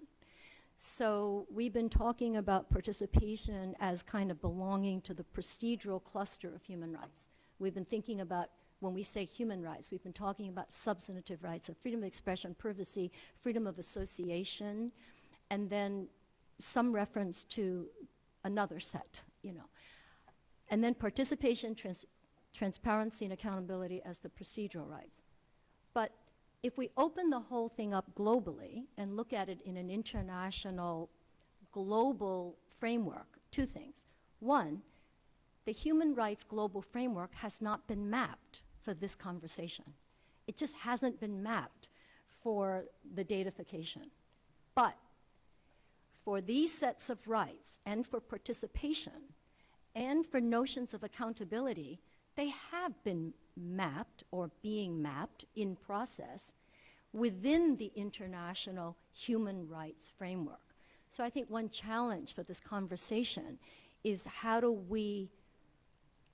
So we've been talking about participation as kind of belonging to the procedural cluster of human rights. We've been thinking about, when we say human rights, we've been talking about substantive rights of freedom of expression, privacy, freedom of association, and then some reference to another set, you know. And then participation, transparency, and accountability as the procedural rights. But if we open the whole thing up globally and look at it in an international, global framework, two things. One, the human rights global framework has not been mapped for this conversation. It just hasn't been mapped for the datafication. But for these sets of rights and for participation and for notions of accountability, they have been mapped or being mapped in process within the international human rights framework. So I think one challenge for this conversation is how do we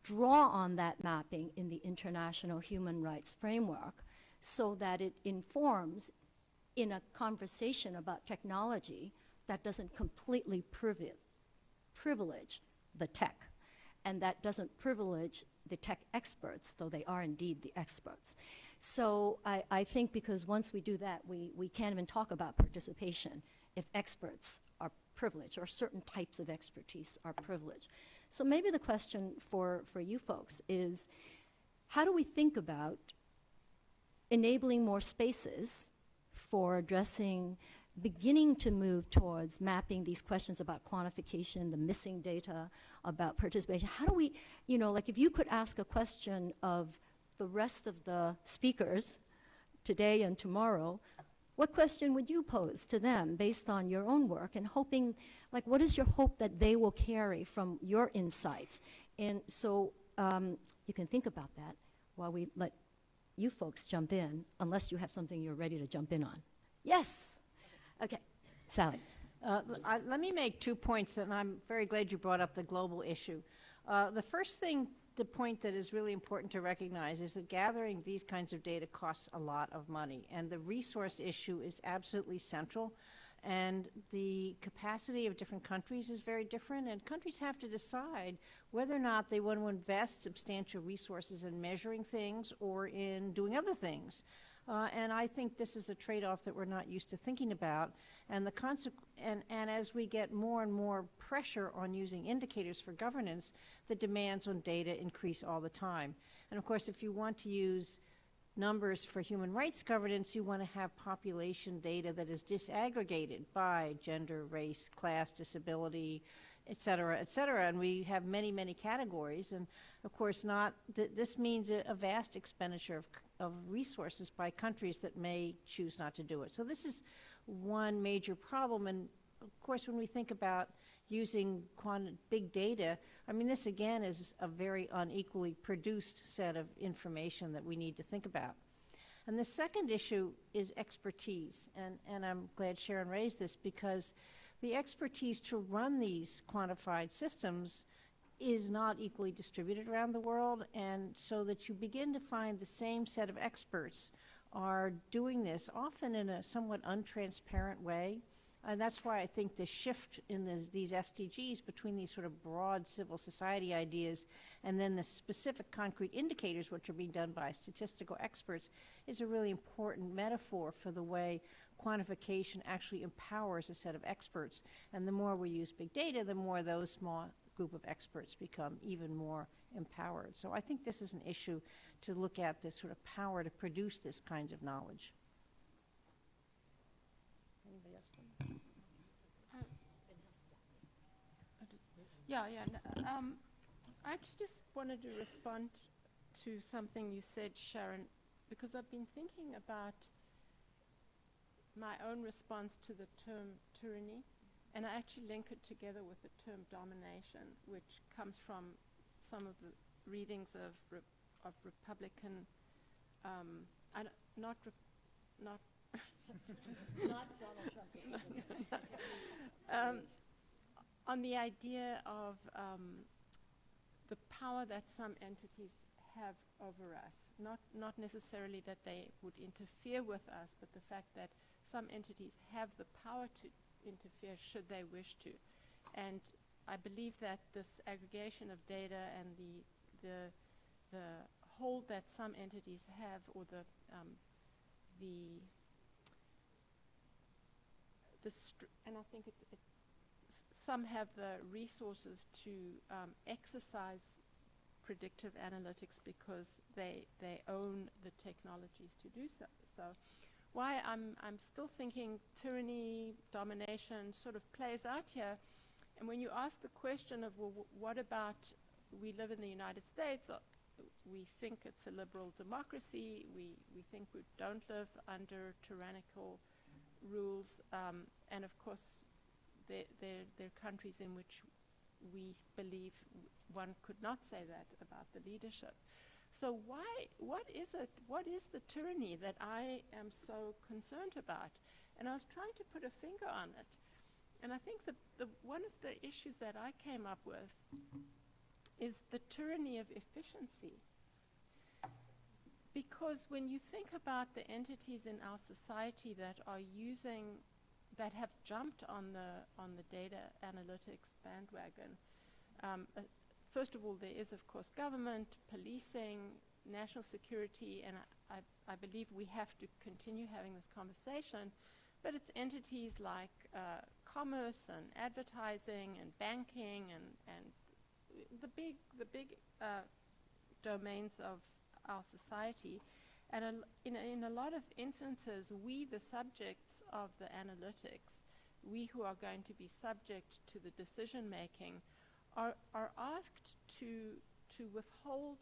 draw on that mapping in the international human rights framework so that it informs in a conversation about technology that doesn't completely privilege the tech, and that doesn't privilege the tech experts, though they are indeed the experts. So I think because once we do that, we can't even talk about participation if experts are privileged or certain types of expertise are privileged. So maybe the question for you folks is, how do we think about enabling more spaces for addressing, beginning to move towards mapping these questions about quantification, the missing data, about participation? How do we, you know, like if you could ask a question of the rest of the speakers today and tomorrow, what question would you pose to them based on your own work, and hoping, like, what is your hope that they will carry from your insights? And so you can think about that while we let you folks jump in, unless you have something you're ready to jump in on. Yes? Okay, Sally. Let me make 2 points, and I'm very glad you brought up the global issue. The first thing, the point that is really important to recognize is that gathering these kinds of data costs a lot of money, and the resource issue is absolutely central, and the capacity of different countries is very different, and countries have to decide whether or not they want to invest substantial resources in measuring things or in doing other things. And I think this is a trade-off that we're not used to thinking about. And and as we get more and more pressure on using indicators for governance, the demands on data increase all the time. And of course, if you want to use numbers for human rights governance, you want to have population data that is disaggregated by gender, race, class, disability, et cetera, et cetera. And we have many, many categories. And of course, this means a vast expenditure of resources by countries that may choose not to do it. So this is one major problem. And of course, when we think about using big data, I mean, this again is a very unequally produced set of information that we need to think about. And the second issue is expertise. And I'm glad Sharon raised this, because the expertise to run these quantified systems is not equally distributed around the world, and so that you begin to find the same set of experts are doing this, often in a somewhat untransparent way. And that's why I think the shift in these SDGs between these sort of broad civil society ideas and then the specific concrete indicators, which are being done by statistical experts, is a really important metaphor for the way quantification actually empowers a set of experts. And the more we use big data, the more those small group of experts become even more empowered. So I think this is an issue to look at, this sort of power to produce this kind of knowledge. Anybody else? I actually just wanted to respond to something you said, Sharon, because I've been thinking about my own response to the term tyranny, and I actually link it together with the term domination, which comes from some of the readings of Republican, not Not Donald Trump. on the idea of the power that some entities have over us. Not necessarily that they would interfere with us, but the fact that some entities have the power to interfere should they wish to. And I believe that this aggregation of data and the hold that some entities have, or and I think some have the resources to exercise predictive analytics because they own the technologies to do so. So why I'm still thinking tyranny, domination sort of plays out here. And when you ask the question of, well, what about, we live in the United States, we think it's a liberal democracy, we think we don't live under tyrannical rules, and of course there are countries in which we believe one could not say that about the leadership. So what is the tyranny that I am so concerned about? And I was trying to put a finger on it. And I think one of the issues that I came up with is the tyranny of efficiency. Because when you think about the entities in our society that have jumped on the data analytics bandwagon, first of all, there is, of course, government, policing, national security, and I believe we have to continue having this conversation, but it's entities like commerce and advertising and banking and the big domains of our society. And in a lot of instances, we, the subjects of the analytics, we who are going to be subject to the decision making, are asked to withhold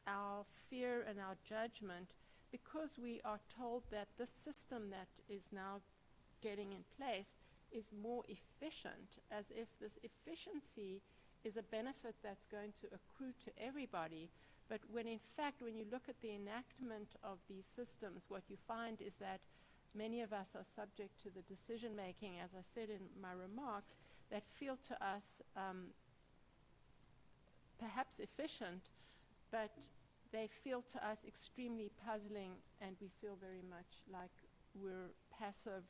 our fear and our judgment because we are told that the system that is now getting in place is more efficient, as if this efficiency is a benefit that's going to accrue to everybody. But when in fact, when you look at the enactment of these systems, what you find is that many of us are subject to the decision making, as I said in my remarks, that feel to us perhaps efficient, but they feel to us extremely puzzling, and we feel very much like we're passive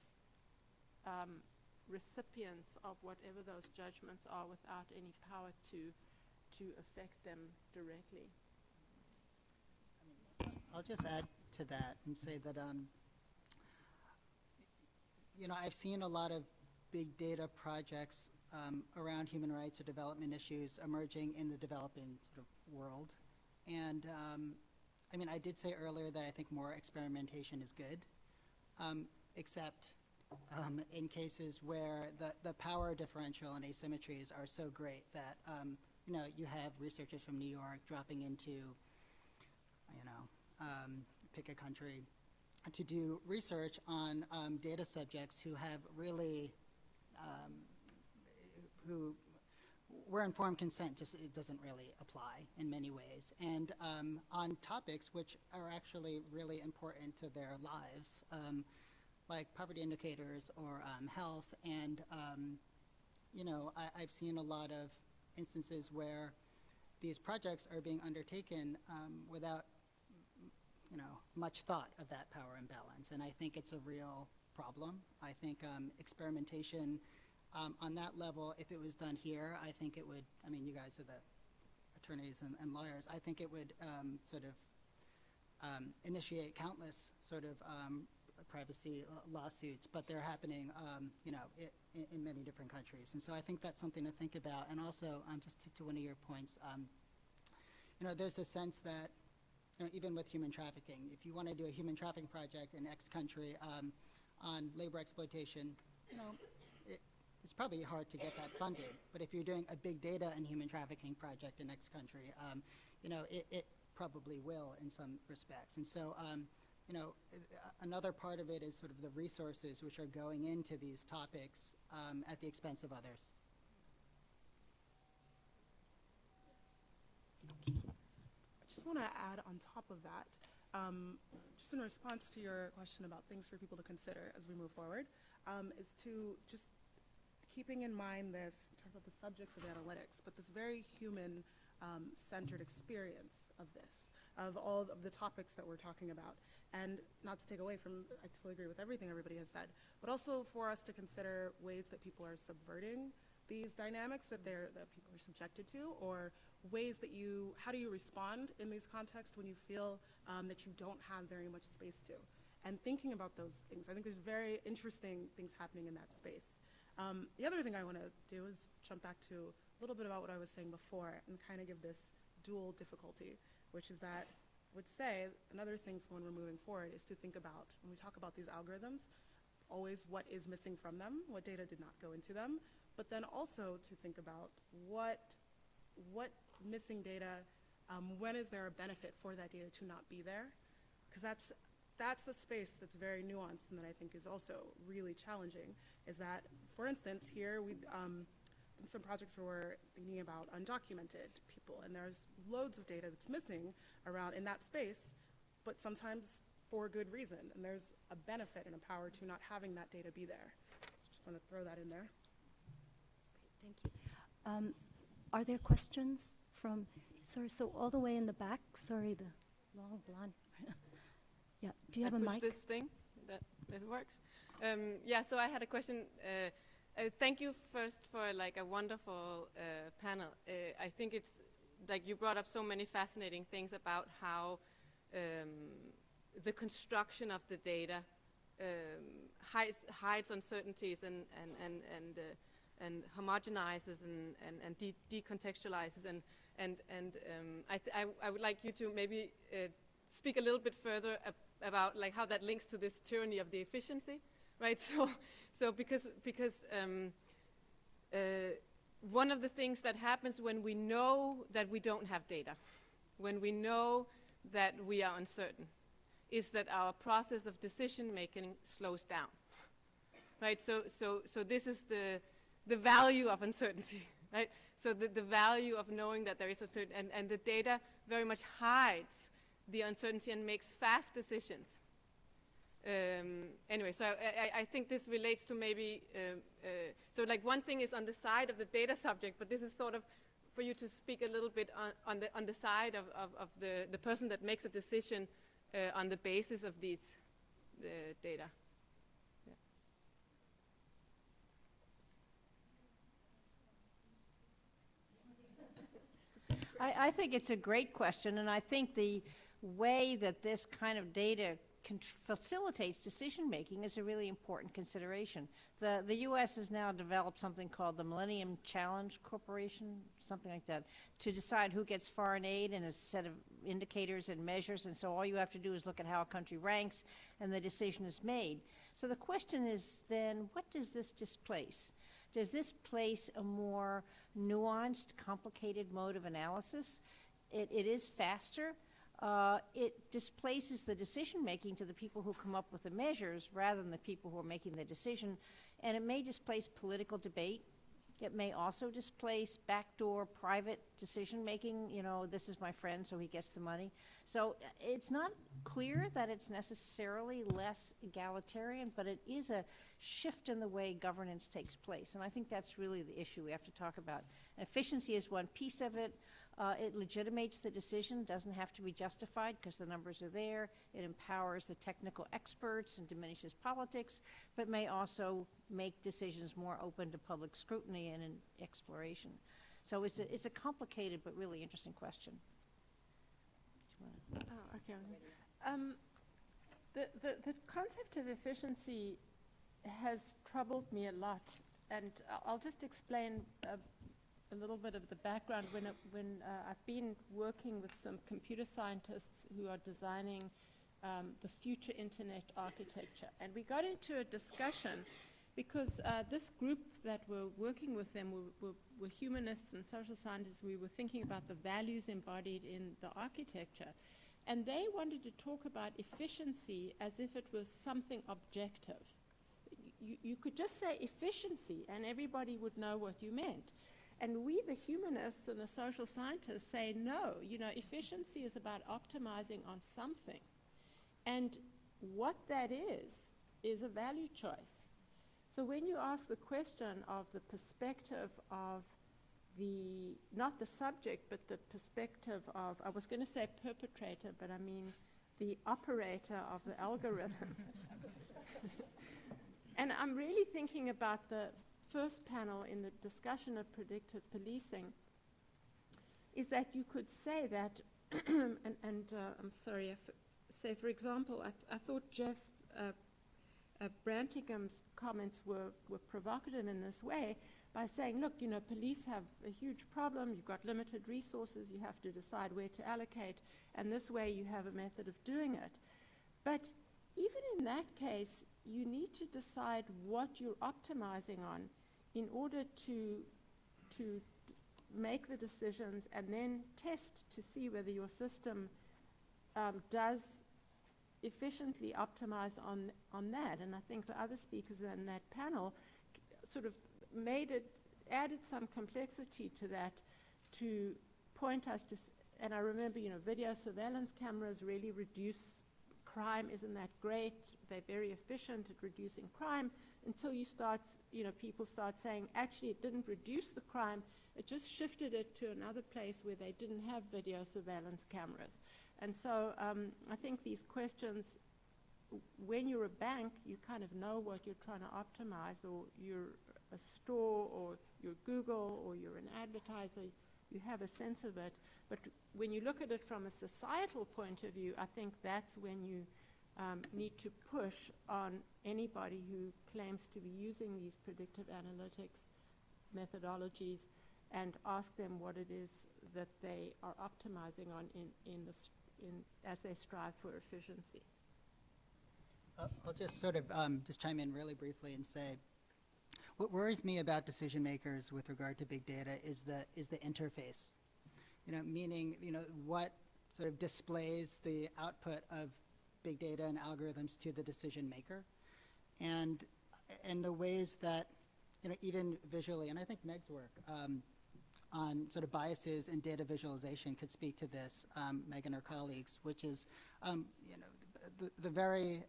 recipients of whatever those judgments are without any power to affect them directly. I'll just add to that and say that, I've seen a lot of big data projects around human rights or development issues emerging in the developing sort of world. And I did say earlier that I think more experimentation is good, except in cases where the power differential and asymmetries are so great that, you have researchers from New York dropping into, pick a country, to do research on data subjects who have really, where informed consent just it doesn't really apply in many ways, and on topics which are actually really important to their lives, like poverty indicators or health. And I've seen a lot of instances where these projects are being undertaken without much thought of that power imbalance, and I think it's a real problem. I think experimentation on that level, if it was done here, I think it would, you guys are the attorneys and lawyers, I think it would sort of initiate countless sort of privacy lawsuits, but they're happening, in many different countries. And so I think that's something to think about. And also, just to one of your points, there's a sense that, even with human trafficking, if you want to do a human trafficking project in X country on labor exploitation, it's probably hard to get that funded. But if you're doing a big data and human trafficking project in X country, it probably will in some respects. And so, you know, another part of it is sort of the resources which are going into these topics at the expense of others. I just want to add on top of that, just in response to your question about things for people to consider as we move forward, is to just keeping in mind this, we talk about the subjects of analytics, but this very human centered experience of this, of all of the topics that we're talking about. And not to take away from, I totally agree with everything everybody has said, but also for us to consider ways that people are subverting these dynamics that people are subjected to, or ways that how do you respond in these contexts when you feel that you don't have very much space to. And thinking about those things, I think there's very interesting things happening in that space. The other thing I want to do is jump back to a little bit about what I was saying before and kind of give this dual difficulty, which is that I would say another thing for when we're moving forward is to think about, when we talk about these algorithms, always what is missing from them, what data did not go into them, but then also to think about what missing data, when is there a benefit for that data to not be there? Because that's the space that's very nuanced and that I think is also really challenging, is that, for instance, here we've done some projects where we're thinking about undocumented people, and there's loads of data that's missing around in that space, but sometimes for good reason, and there's a benefit and a power to not having that data be there. Just want to throw that in there. Thank you. Are there questions from, sorry, so all the way in the back, sorry, the long blonde. Yeah, do you have a mic? This thing, that works. Yeah, so I had a question. Thank you first for like a wonderful panel. I think it's like you brought up so many fascinating things about how the construction of the data hides uncertainties and homogenizes and decontextualizes and I would like you to maybe speak a little bit further about like how that links to this tyranny of the efficiency, right? So because one of the things that happens when we know that we don't have data, when we know that we are uncertain, is that our process of decision making slows down, right? So this is the value of uncertainty, right? So the value of knowing that there is a certain, and the data very much hides the uncertainty and makes fast decisions. Anyway, so I think this relates to maybe, so like one thing is on the side of the data subject, but this is sort of for you to speak a little bit on the side of the person that makes a decision on the basis of these data. I think it's a great question, and I think the way that this kind of data facilitates decision-making is a really important consideration. The U.S. has now developed something called the Millennium Challenge Corporation, something like that, to decide who gets foreign aid and a set of indicators and measures, and so all you have to do is look at how a country ranks, and the decision is made. So the question is then, what does this displace? Does this place a more nuanced, complicated mode of analysis? It is faster. It displaces the decision-making to the people who come up with the measures rather than the people who are making the decision. And it may displace political debate. It may also displace backdoor private decision-making. You know, this is my friend, so he gets the money. So it's not clear that it's necessarily less egalitarian, but it is a shift in the way governance takes place. And I think that's really the issue we have to talk about. Efficiency is one piece of it. It legitimates the decision, doesn't have to be justified because the numbers are there. It empowers the technical experts and diminishes politics, but may also make decisions more open to public scrutiny and exploration. So it's a complicated but really interesting question. Oh, okay. The concept of efficiency has troubled me a lot, and I'll just explain a little bit of the background. When I've been working with some computer scientists who are designing the future internet architecture, and we got into a discussion because this group that were working with them were humanists and social scientists. We were thinking about the values embodied in the architecture. And they wanted to talk about efficiency as if it was something objective. You could just say efficiency and everybody would know what you meant. And we, the humanists and the social scientists, say no, efficiency is about optimizing on something. And what that is a value choice. So when you ask the question of the perspective of not the subject, but the perspective of, I was going to say perpetrator, but I mean the operator of the algorithm. And I'm really thinking about the first panel in the discussion of predictive policing, is that you could say that, I'm sorry, say for example, I thought Jeff Brantingham's comments were provocative in this way by saying, look, police have a huge problem, you've got limited resources, you have to decide where to allocate, and this way you have a method of doing it. But even in that case, you need to decide what you're optimizing on in order to make the decisions and then test to see whether your system does efficiently optimize on that. And I think the other speakers in that panel sort of added some complexity to that to point us to, and I remember, video surveillance cameras really reduce crime. Isn't that great? They're very efficient at reducing crime, until you start, people start saying, actually, it didn't reduce the crime, it just shifted it to another place where they didn't have video surveillance cameras. And so I think these questions, when you're a bank, you kind of know what you're trying to optimize, or you're a store, or you're Google, or you're an advertiser, you have a sense of it. But when you look at it from a societal point of view, I think that's when you need to push on anybody who claims to be using these predictive analytics methodologies and ask them what it is that they are optimizing on as they strive for efficiency. I'll just sort of just chime in really briefly and say, what worries me about decision makers with regard to big data is the interface. Meaning, what sort of displays the output of big data and algorithms to the decision maker, and the ways that, even visually, and I think Meg's work on sort of biases in data visualization could speak to this, Meg and her colleagues, which is, the very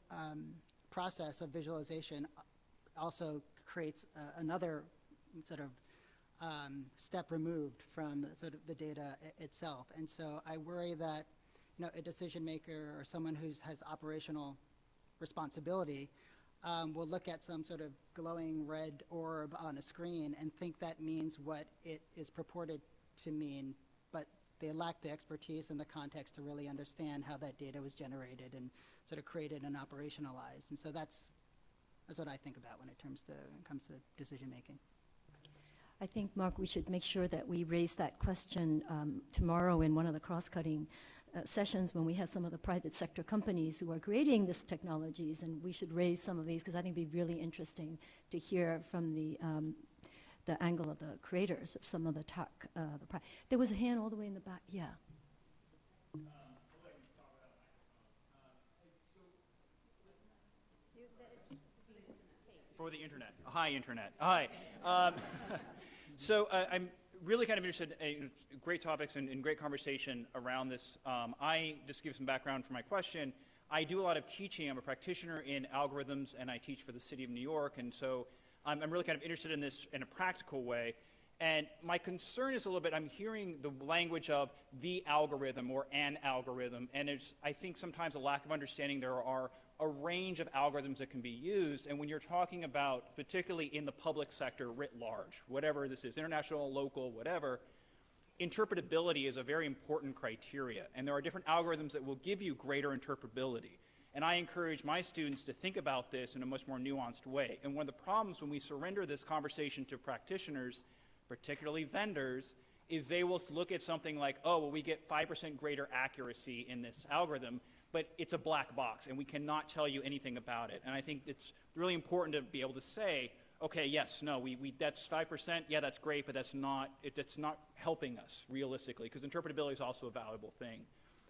process of visualization also creates another sort of step removed from sort of the data itself. And so I worry that, a decision maker or someone who has operational responsibility will look at some sort of glowing red orb on a screen and think that means what it is purported to mean, but they lack the expertise and the context to really understand how that data was generated and sort of created and operationalized. And so that's what I think about when it comes to decision making. I think, Mark, we should make sure that we raise that question tomorrow in one of the cross-cutting sessions when we have some of the private sector companies who are creating these technologies, and we should raise some of these, because I think it'd be really interesting to hear from the angle of the creators of some of the tech. There was a hand all the way in the back. Yeah. For the internet. Hi, internet. Hi. So I'm really kind of interested in great topics and great conversation around this. I just give some background for my question. I do a lot of teaching. I'm a practitioner in algorithms, and I teach for the city of New York. And so I'm really kind of interested in this in a practical way. And my concern is a little bit, I'm hearing the language of the algorithm or an algorithm. And there's, I think, sometimes a lack of understanding there are a range of algorithms that can be used. And when you're talking about, particularly in the public sector writ large, whatever this is, international, local, whatever, interpretability is a very important criteria. And there are different algorithms that will give you greater interpretability. And I encourage my students to think about this in a much more nuanced way. And one of the problems when we surrender this conversation to practitioners, particularly vendors, is they will look at something like, oh, well, we get 5% greater accuracy in this algorithm. but it's a black box, and we cannot tell you anything about it. And I think it's really important to be able to say, okay, yes, no, that's 5%, yeah, that's great, but that's not helping us realistically, because interpretability is also a valuable thing.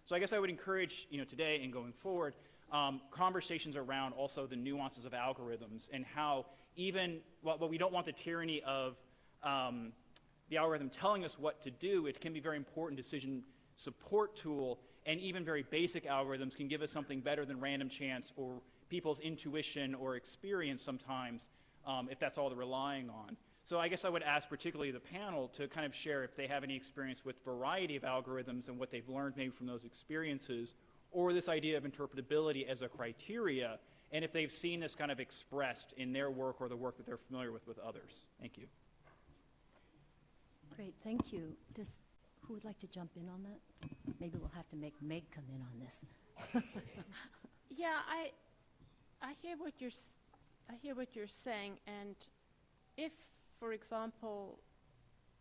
So I guess I would encourage, today and going forward, conversations around also the nuances of algorithms and how even, well, we don't want the tyranny of the algorithm telling us what to do. It can be a very important decision support tool, and even very basic algorithms can give us something better than random chance or people's intuition or experience sometimes, if that's all they're relying on. So I guess I would ask particularly the panel to kind of share if they have any experience with variety of algorithms and what they've learned maybe from those experiences, or this idea of interpretability as a criteria, and if they've seen this kind of expressed in their work or the work that they're familiar with others. Thank you. Great, thank you. Who would like to jump in on that? Maybe we'll have to make Meg come in on this. Yeah, I hear what you're saying, and if, for example,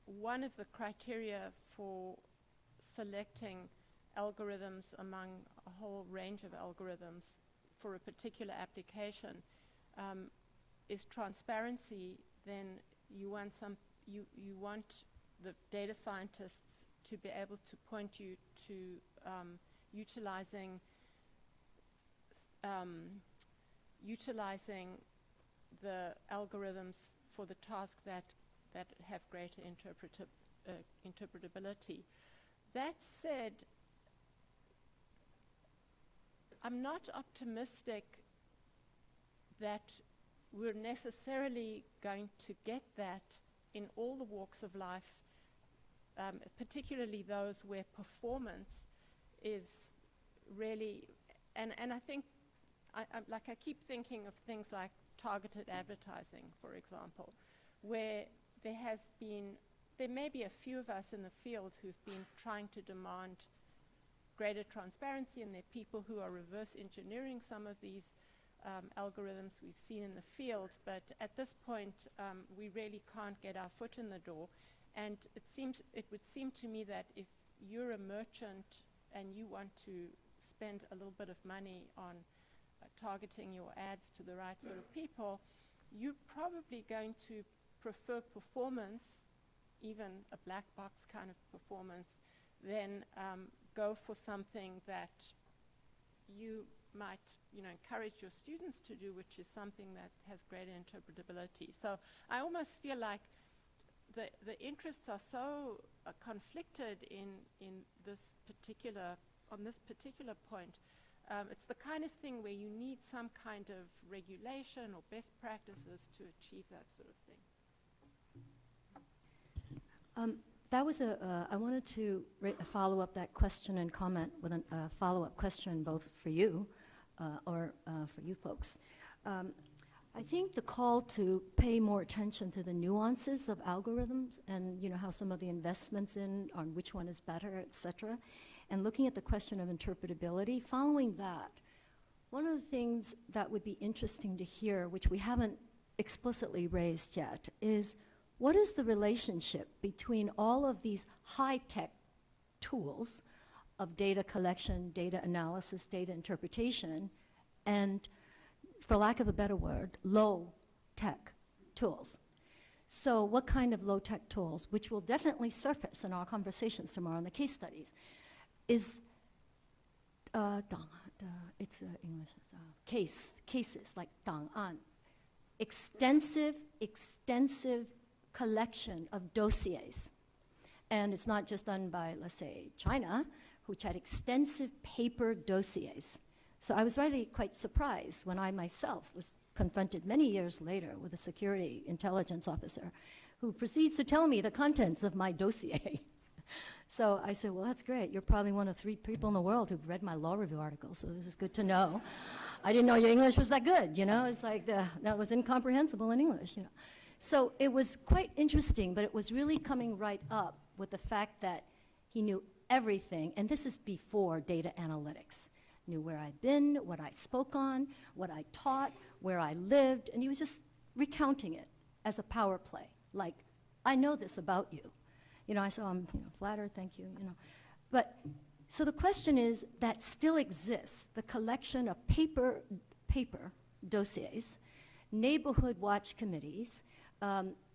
one of the criteria for selecting algorithms among a whole range of algorithms for a particular application is transparency, then you want the data scientists to be able to point you to utilizing the algorithms for the task that have greater interpretability. That said, I'm not optimistic that we're necessarily going to get that in all the walks of life, particularly those where performance is really, and I think, I keep thinking of things like targeted advertising, for example, where there may be a few of us in the field who've been trying to demand greater transparency, and there are people who are reverse engineering some of these algorithms we've seen in the field, but at this point we really can't get our foot in the door. And it would seem to me that if you're a merchant and you want to spend a little bit of money on targeting your ads to the right sort of people, you're probably going to prefer performance, even a black box kind of performance, than go for something that you might encourage your students to do, which is something that has greater interpretability. So I almost feel like the interests are so conflicted on this particular point. It's the kind of thing where you need some kind of regulation or best practices to achieve that sort of thing. I wanted to follow up that question and comment with a follow-up question both for you or for you folks. I think the call to pay more attention to the nuances of algorithms and how some of the investments on which one is better, et cetera, and looking at the question of interpretability, following that, one of the things that would be interesting to hear, which we haven't explicitly raised yet, is what is the relationship between all of these high-tech tools of data collection, data analysis, data interpretation, and, for lack of a better word, low-tech tools? So what kind of low-tech tools, which will definitely surface in our conversations tomorrow in the case studies, is it's English, cases like 档案, extensive collection of dossiers. And it's not just done by, let's say, China, which had extensive paper dossiers. So I was really quite surprised when I myself was confronted many years later with a security intelligence officer who proceeds to tell me the contents of my dossier. So I said, well, that's great. You're probably one of 3 people in the world who've read my law review article, so this is good to know. I didn't know your English was that good, It's like, that was incomprehensible in English, So it was quite interesting, but it was really coming right up with the fact that he knew everything, and this is before data analytics. Knew where I'd been, what I spoke on, what I taught, where I lived, and he was just recounting it as a power play, like, I know this about you. I said, I'm flattered, thank you, But So the question is, that still exists, the collection of paper dossiers, neighborhood watch committees,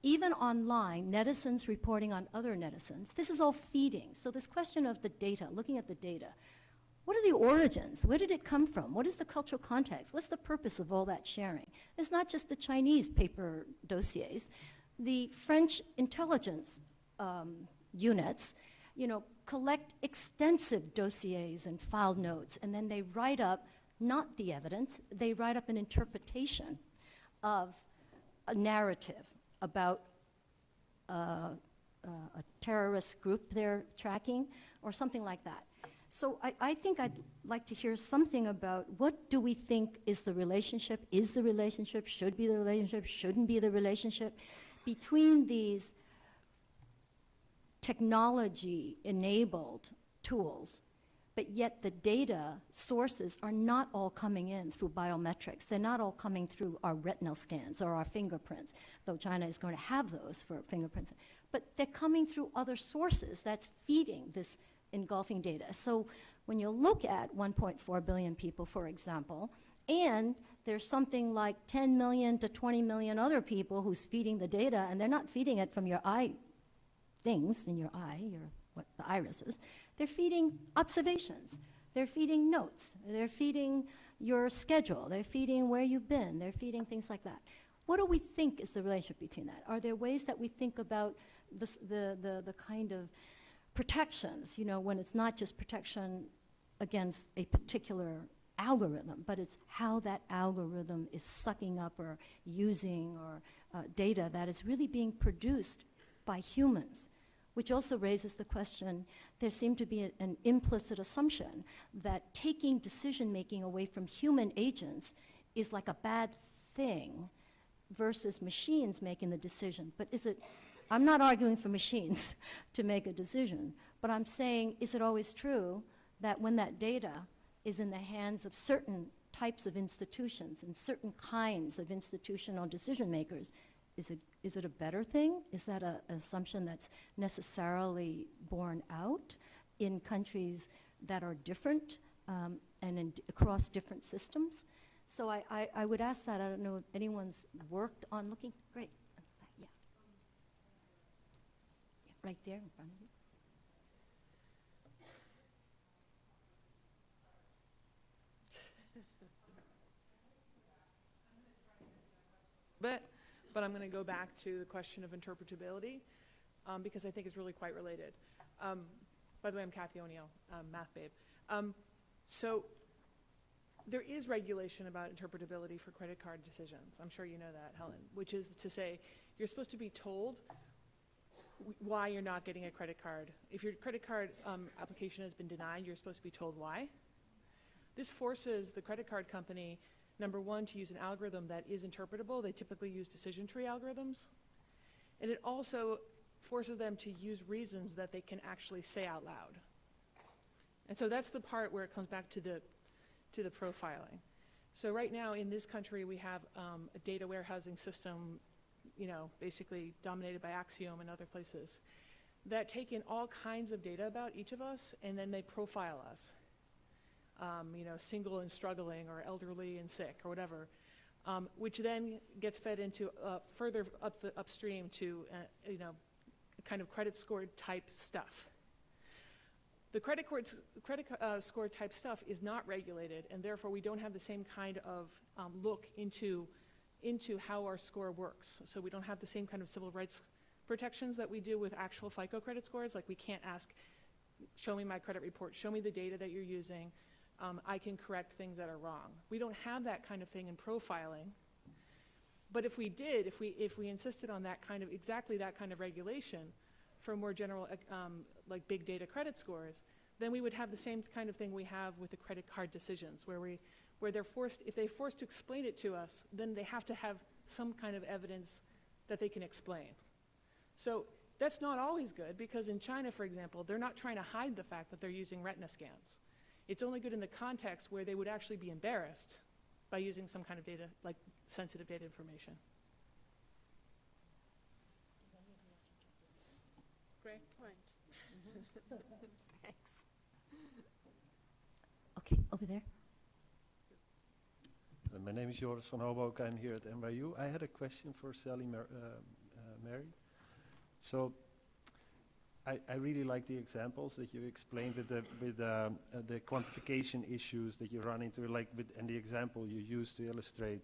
even online, netizens reporting on other netizens. This is all feeding. So this question of the data, looking at the data, what are the origins? Where did it come from? What is the cultural context? What's the purpose of all that sharing? It's not just the Chinese paper dossiers. The French intelligence units, collect extensive dossiers and file notes, and then they write up, not the evidence, they write up an interpretation of a narrative about a terrorist group they're tracking, or something like that. So I think I'd like to hear something about what do we think is the relationship, should be the relationship, shouldn't be the relationship between these technology-enabled tools, but yet the data sources are not all coming in through biometrics. They're not all coming through our retinal scans or our fingerprints, though China is going to have those for fingerprints. But they're coming through other sources that's feeding this engulfing data. So when you look at 1.4 billion people, for example, and there's something like 10 million to 20 million other people who's feeding the data, and they're not feeding it from your eye things in your eye, what the iris is. They're feeding observations. They're feeding notes. They're feeding your schedule. They're feeding where you've been. They're feeding things like that. What do we think is the relationship between that? Are there ways that we think about this, the kind of protections, when it's not just protection against a particular algorithm, but it's how that algorithm is sucking up or using or data that is really being produced by humans, which also raises the question, there seemed to be an implicit assumption that taking decision-making away from human agents is like a bad thing versus machines making the decision. But is it, I'm not arguing for machines to make a decision, but I'm saying, is it always true that when that data is in the hands of certain types of institutions and certain kinds of institutional decision makers, is it a better thing? Is that an assumption that's necessarily borne out in countries that are different and across different systems? So I would ask that. I don't know if anyone's worked on looking. Great. Yeah. Right there in front of you. But I'm going to go back to the question of interpretability because I think it's really quite related. By the way, I'm Kathy O'Neill, Math Babe. So there is regulation about interpretability for credit card decisions. I'm sure you know that, Helen, which is to say you're supposed to be told why you're not getting a credit card. If your credit card application has been denied, you're supposed to be told why. This forces the credit card company, number one, to use an algorithm that is interpretable. They typically use decision tree algorithms. And it also forces them to use reasons that they can actually say out loud. And so that's the part where it comes back to the profiling. So right now in this country we have a data warehousing system, basically dominated by Axiom and other places, that take in all kinds of data about each of us and then they profile us. Single and struggling or elderly and sick or whatever, which then gets fed into further upstream to, kind of credit score type stuff. The credit score type stuff is not regulated, and therefore we don't have the same kind of look into how our score works. So we don't have the same kind of civil rights protections that we do with actual FICO credit scores. Like we can't ask, show me my credit report, show me the data that you're using. I can correct things that are wrong. We don't have that kind of thing in profiling. But if we did, if we insisted on exactly that kind of regulation for more general, like big data credit scores, then we would have the same kind of thing we have with the credit card decisions, where they're forced, if they're forced to explain it to us, then they have to have some kind of evidence that they can explain. So that's not always good, because in China, for example, they're not trying to hide the fact that they're using retina scans. It's only good in the context where they would actually be embarrassed by using some kind of data, like sensitive data information. Great point. Thanks. Okay, over there. My name is Joris van Hoboken. I'm here at NYU. I had a question for Mary. So I really like the examples that you explained with the quantification issues that you run into, and the example you used to illustrate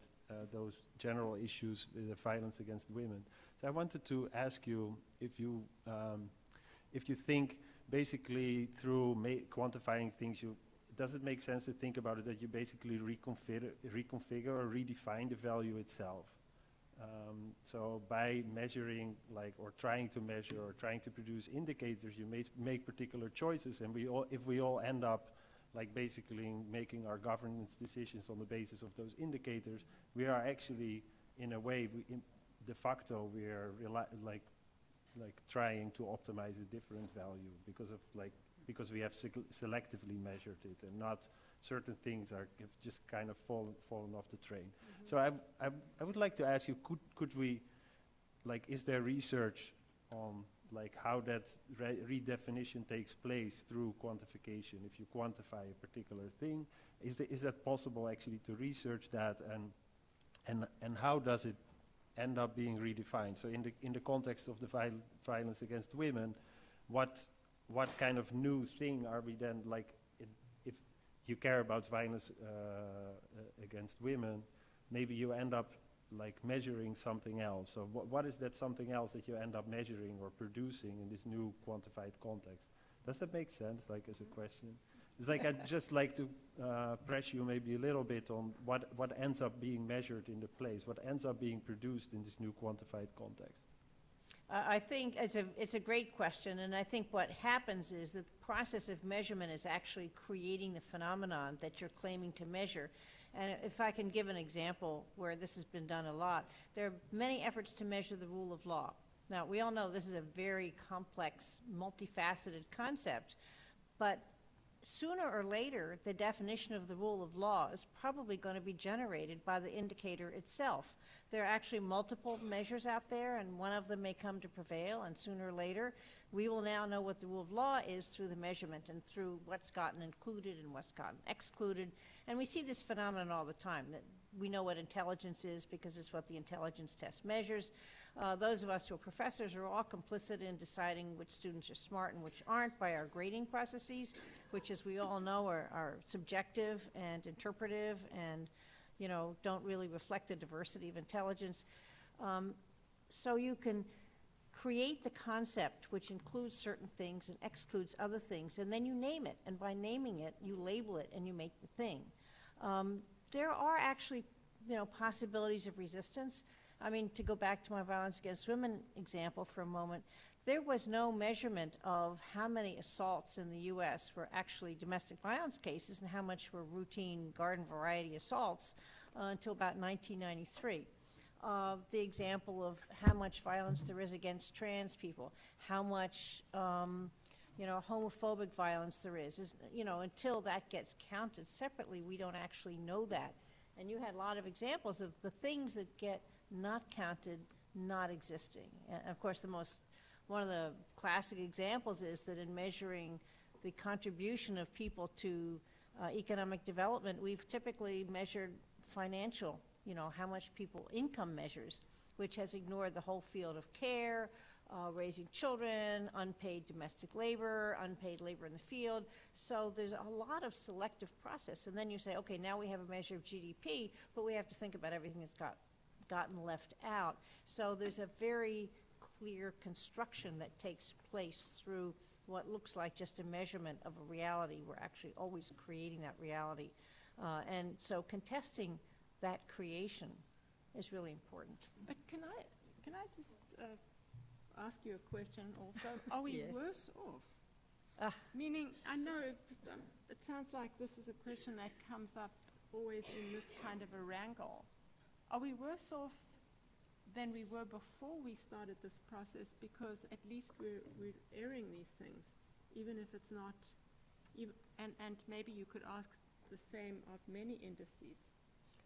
those general issues with the violence against women. So I wanted to ask you if you think basically through quantifying things, does it make sense to think about it that you basically reconfigure or redefine the value itself? So by measuring, or trying to measure or trying to produce indicators, you make particular choices, and if we all end up basically making our governance decisions on the basis of those indicators, we are actually, in a way, de facto, we are trying to optimize a different value because we have selectively measured it, and not certain things have just kind of fallen off the train. So I would like to ask you, could we, is there research on how that redefinition takes place through quantification? If you quantify a particular thing, is that possible actually to research that, and how does it end up being redefined? So in the context of the violence against women, what kind of new thing are we then, if you care about violence against women, maybe you end up measuring something else. So what is that something else that you end up measuring or producing in this new quantified context? Does that make sense, as a question? It's I'd just like to press you maybe a little bit on what ends up being measured in the place, what ends up being produced in this new quantified context. I think it's a great question, and I think what happens is that the process of measurement is actually creating the phenomenon that you're claiming to measure. And if I can give an example where this has been done a lot, there are many efforts to measure the rule of law. Now, we all know this is a very complex, multifaceted concept, but sooner or later, the definition of the rule of law is probably going to be generated by the indicator itself. There are actually multiple measures out there, and one of them may come to prevail, and sooner or later, we will now know what the rule of law is through the measurement and through what's gotten included and what's gotten excluded. And we see this phenomenon all the time, that we know what intelligence is because it's what the intelligence test measures. Those of us who are professors are all complicit in deciding which students are smart and which aren't by our grading processes, which, as we all know, are subjective and interpretive and don't really reflect the diversity of intelligence. So you can create the concept which includes certain things and excludes other things, and then you name it, and by naming it, you label it and you make the thing. There are actually, possibilities of resistance. I mean, to go back to my violence against women example for a moment, there was no measurement of how many assaults in the U.S. were actually domestic violence cases and how much were routine garden variety assaults until about 1993. The example of how much violence there is against trans people, how much homophobic violence there is, until that gets counted separately, we don't actually know that. And you had a lot of examples of the things that get not counted, not existing. And of course, one of the classic examples is that in measuring the contribution of people to economic development, we've typically measured financial, how much income measures, which has ignored the whole field of care, raising children, unpaid domestic labor, unpaid labor in the field. So there's a lot of selective process. And then you say, okay, now we have a measure of GDP, but we have to think about everything that's gotten left out. So there's a very clear construction that takes place through what looks like just a measurement of a reality. We're actually always creating that reality. And so contesting that creation is really important. But can I just ask you a question also? Are we Yes. worse off? Meaning, I know it sounds like this is a question that comes up always in this kind of a wrangle. Are we worse off than we were before we started this process? Because at least we're airing these things, even if it's not, and maybe you could ask the same of many indices.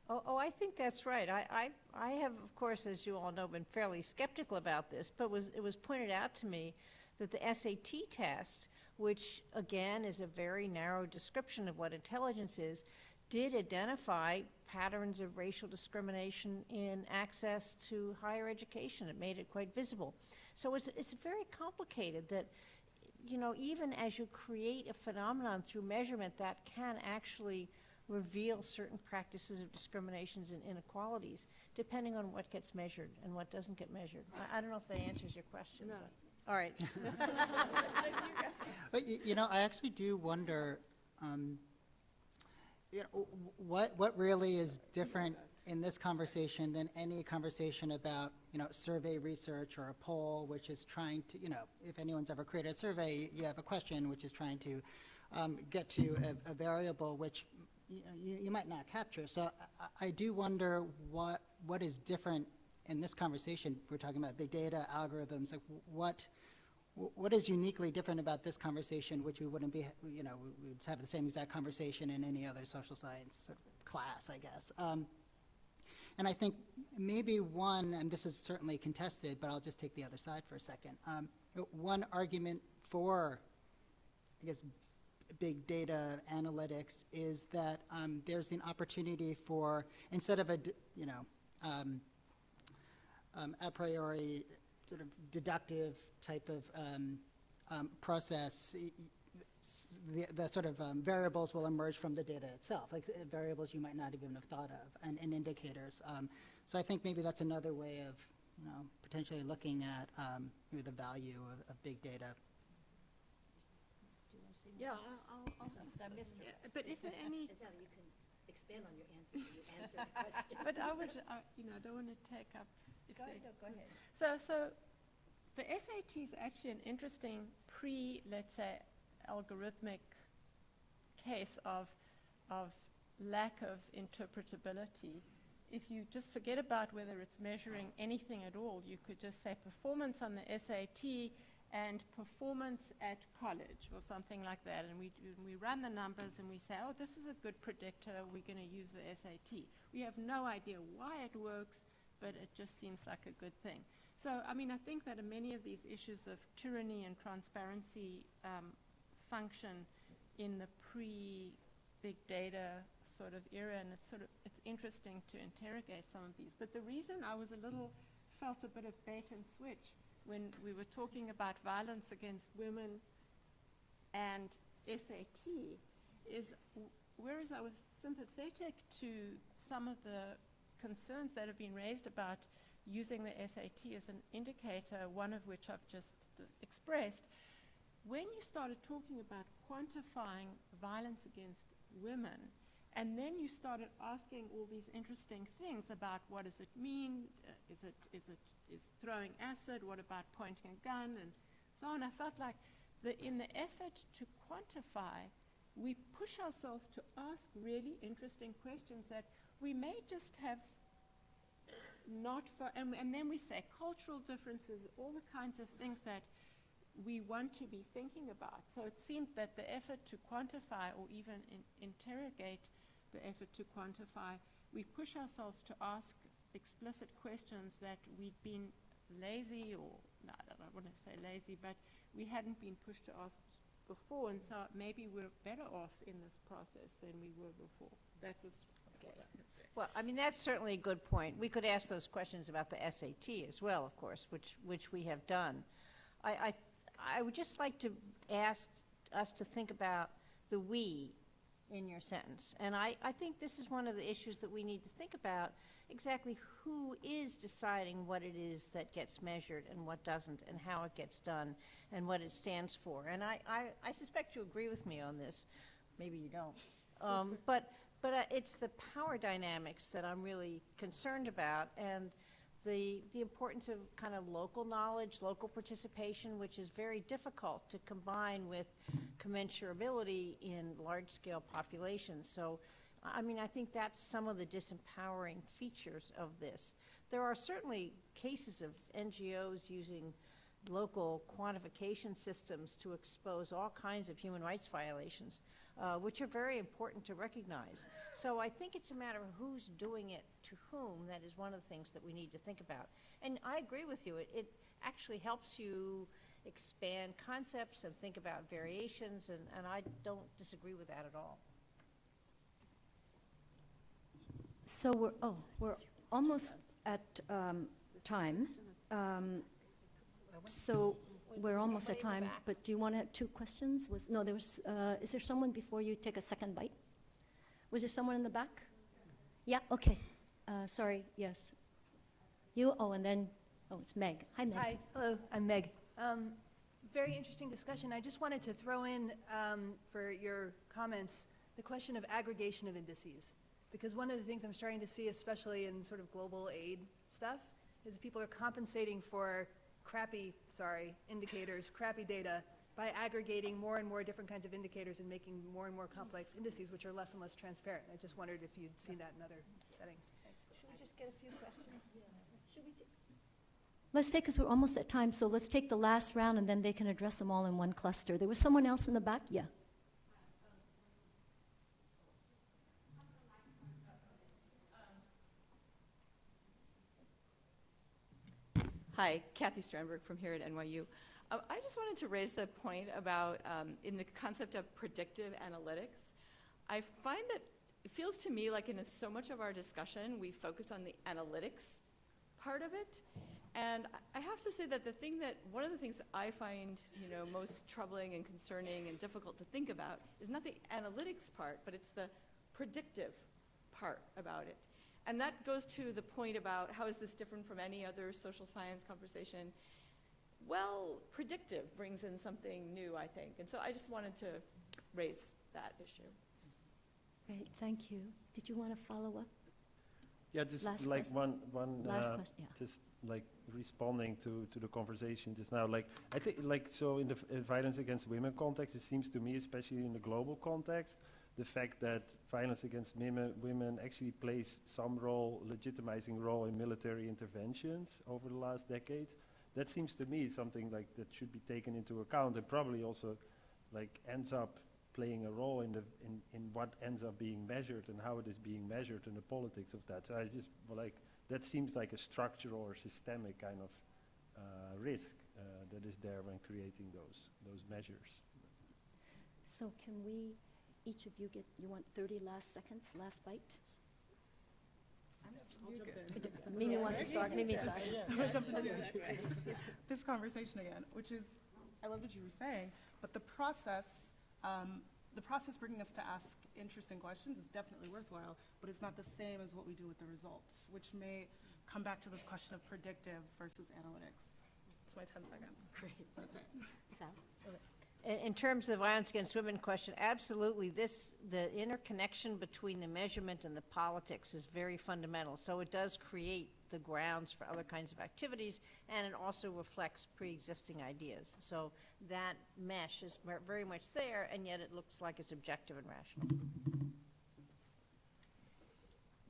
Oh, I think that's right. I have, of course, as you all know, been fairly skeptical about this, but it was pointed out to me that the SAT test which again is a very narrow description of what intelligence is, did identify patterns of racial discrimination in access to higher education. It made it quite visible. So it's very complicated that, you know, even as you create a phenomenon through measurement, that can actually reveal certain practices of discriminations and inequalities, depending on what gets measured and what doesn't get measured. I don't know if that answers your question. No. But, all right. But you know, I actually do wonder, you know, what really is different in this conversation than any conversation about, you know, survey research or a poll, which is trying to, you know, if anyone's ever created a survey, you have a question which is trying to get to a variable which you might not capture. So I do wonder what is different in this conversation. We're talking about big data, algorithms, like what is uniquely different about this conversation, which we wouldn't be, you know, we would have the same exact conversation in any other social science class, I guess. And I think maybe one, and this is certainly contested, but I'll just take the other side for a second. One argument for, I guess, big data analytics is that there's an opportunity for, instead of a, you know, a priori sort of deductive type of process, the sort of variables will emerge from the data itself, like variables you might not even have thought of, and indicators. So I think maybe that's another way of, you know, potentially looking at maybe the value of big data. Yeah, I'll just, yeah, but if there are any, Sally, you can expand on your answer. You answered the question. but I would, you know, I don't want to take up. If Go they- ahead, go ahead. So the SAT is actually an interesting let's say, algorithmic case of lack of interpretability. If you just forget about whether it's measuring anything at all, you could just say performance on the SAT and performance at college or something like that. And we run the numbers and we say, oh, this is a good predictor, we're going to use the SAT. We have no idea why it works, but it just seems like a good thing. So, I mean, I think that many of these issues of tyranny and transparency function in the pre-big data sort of era, and it's interesting to interrogate some of these. But the reason I was felt a bit of bait and switch when we were talking about violence against women and SAT is, whereas I was sympathetic to some of the concerns that have been raised about using the SAT as an indicator, one of which I've just expressed, when you started talking about quantifying violence against women, and then you started asking all these interesting things about what does it mean, is throwing acid, what about pointing a gun, and so on. I felt like in the effort to quantify, we push ourselves to ask really interesting questions that we may just have not for, and then we say cultural differences, all the kinds of things that we want to be thinking about. So it seemed that the effort to quantify or even interrogate the effort to quantify, we push ourselves to ask explicit questions that we'd been lazy, or no, I don't want to say lazy, but we hadn't been pushed to ask before, and so maybe we're better off in this process than we were before. That was what I was saying. Well, I mean, that's certainly a good point. We could ask those questions about the SAT as well, of course, which we have done. I would just like to ask us to think about the we in your sentence. And I think this is one of the issues that we need to think about, exactly who is deciding what it is that gets measured and what doesn't, and how it gets done, and what it stands for. And I suspect you agree with me on this. Maybe you don't. But it's the power dynamics that I'm really concerned about, and the importance of kind of local knowledge, local participation, which is very difficult to combine with commensurability in large-scale populations. So, I mean, I think that's some of the disempowering features of this. There are certainly cases of NGOs using local quantification systems to expose all kinds of human rights violations, which are very important to recognize. So I think it's a matter of who's doing it to whom. That is one of the things that we need to think about. And I agree with you. It actually helps you expand concepts and think about variations, and I don't disagree with that at all. So we're almost at time. So we're almost at Somebody in the time, back. but do you want to have two questions? No, there was, is there someone before you take a second bite? Was there someone in the back? Yeah, okay. Sorry, yes. You, and then, it's Meg. Hi, Meg. Hi, hello, I'm Meg. Very interesting discussion. I just wanted to throw in, for your comments, the question of aggregation of indices. Because one of the things I'm starting to see, especially in sort of global aid stuff, is people are compensating for crappy indicators, crappy data, by aggregating more and more different kinds of indicators and making more and more complex indices, which are less and less transparent. I just wondered if you'd seen that in other settings. Thanks. Should we just get a few questions? Let's take, because we're almost at time, so let's take the last round, and then they can address them all in one cluster. There was someone else in the back? Yeah. Hi, Kathy Strandberg from here at NYU. I just wanted to raise the point about, in the concept of predictive analytics, I find that it feels to me like in so much of our discussion, we focus on the analytics part of it. And I have to say that one of the things that I find, most troubling and concerning and difficult to think about is not the analytics part, but it's the predictive part about it. And that goes to the point about how is this different from any other social science conversation? Well, predictive brings in something new, I think. And so I just wanted to raise that issue. Great, thank you. Did you want to follow up? Yeah, just Last like question. one Last question, yeah. just like responding to the conversation just now. Like I think so in the violence against women context, it seems to me, especially in the global context, the fact that violence against women actually plays some role, legitimizing role in military interventions over the last decades, that seems to me something like that should be taken into account, and probably also like ends up playing a role in what ends up being measured and how it is being measured and the politics of that. So I just that seems like a structural or systemic kind of risk that is there when creating those measures. So can we, each of you you want 30 last seconds, last bite? I'll jump in. Mimi wants to start, Mimi start. I'll jump into this conversation again, which is, I love what you were saying, but the process bringing us to ask interesting questions is definitely worthwhile, but it's not the same as what we do with the results, which may come back to this question of predictive versus analytics. It's my 10 seconds. Great. That's it. Sal? In terms of the violence against women question, absolutely, the interconnection between the measurement and the politics is very fundamental. So it does create the grounds for other kinds of activities, and it also reflects pre-existing ideas. So that mesh is very much there, and yet it looks like it's objective and rational.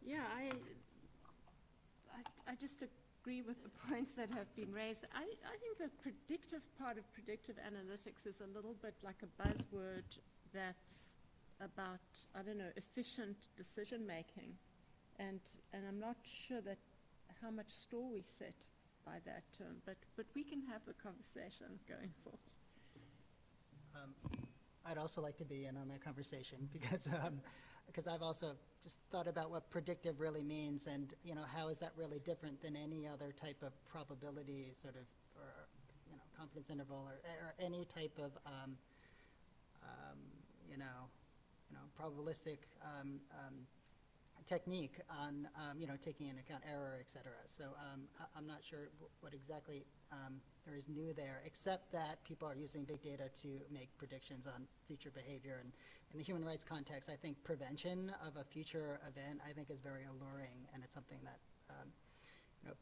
Yeah, I just agree with the points that have been raised. I think the predictive part of predictive analytics is a little bit like a buzzword that's about, I don't know, efficient decision-making. And I'm not sure that how much store we set by that term, but we can have the conversation going forward. I'd also like to be in on that conversation because I've also just thought about what predictive really means, and how is that really different than any other type of probability sort of, or confidence interval, or any type of probabilistic technique on taking into account error, et cetera. So I'm not sure what exactly there is new there, except that people are using big data to make predictions on future behavior. And in the human rights context, I think prevention of a future event, I think, is very alluring, and it's something that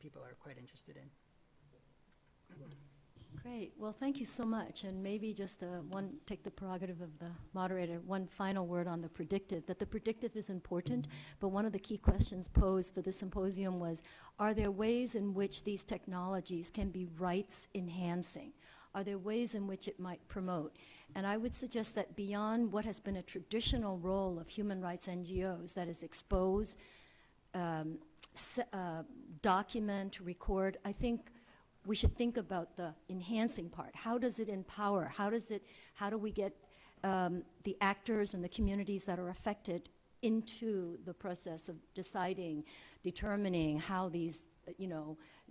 people are quite interested in. Great. Well, thank you so much. And maybe just take the prerogative of the moderator, one final word on the predictive, that the predictive is important, but one of the key questions posed for the symposium was, are there ways in which these technologies can be rights enhancing? Are there ways in which it might promote? And I would suggest that beyond what has been a traditional role of human rights NGOs, that is expose, document, record, I think we should think about the enhancing part. How does it empower? How do we get the actors and the communities that are affected into the process of deciding, determining how these,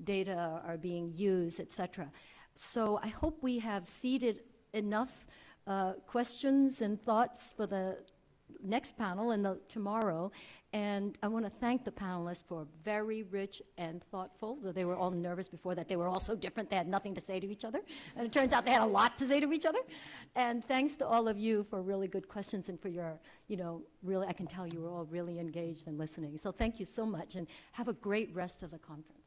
data are being used, et cetera. So I hope we have seeded enough questions and thoughts for the next panel and tomorrow. And I want to thank the panelists for very rich and thoughtful, though they were all nervous before that. They were all so different, they had nothing to say to each other. And it turns out they had a lot to say to each other. And thanks to all of you for really good questions and for your, really, I can tell you were all really engaged and listening. So thank you so much, and have a great rest of the conference.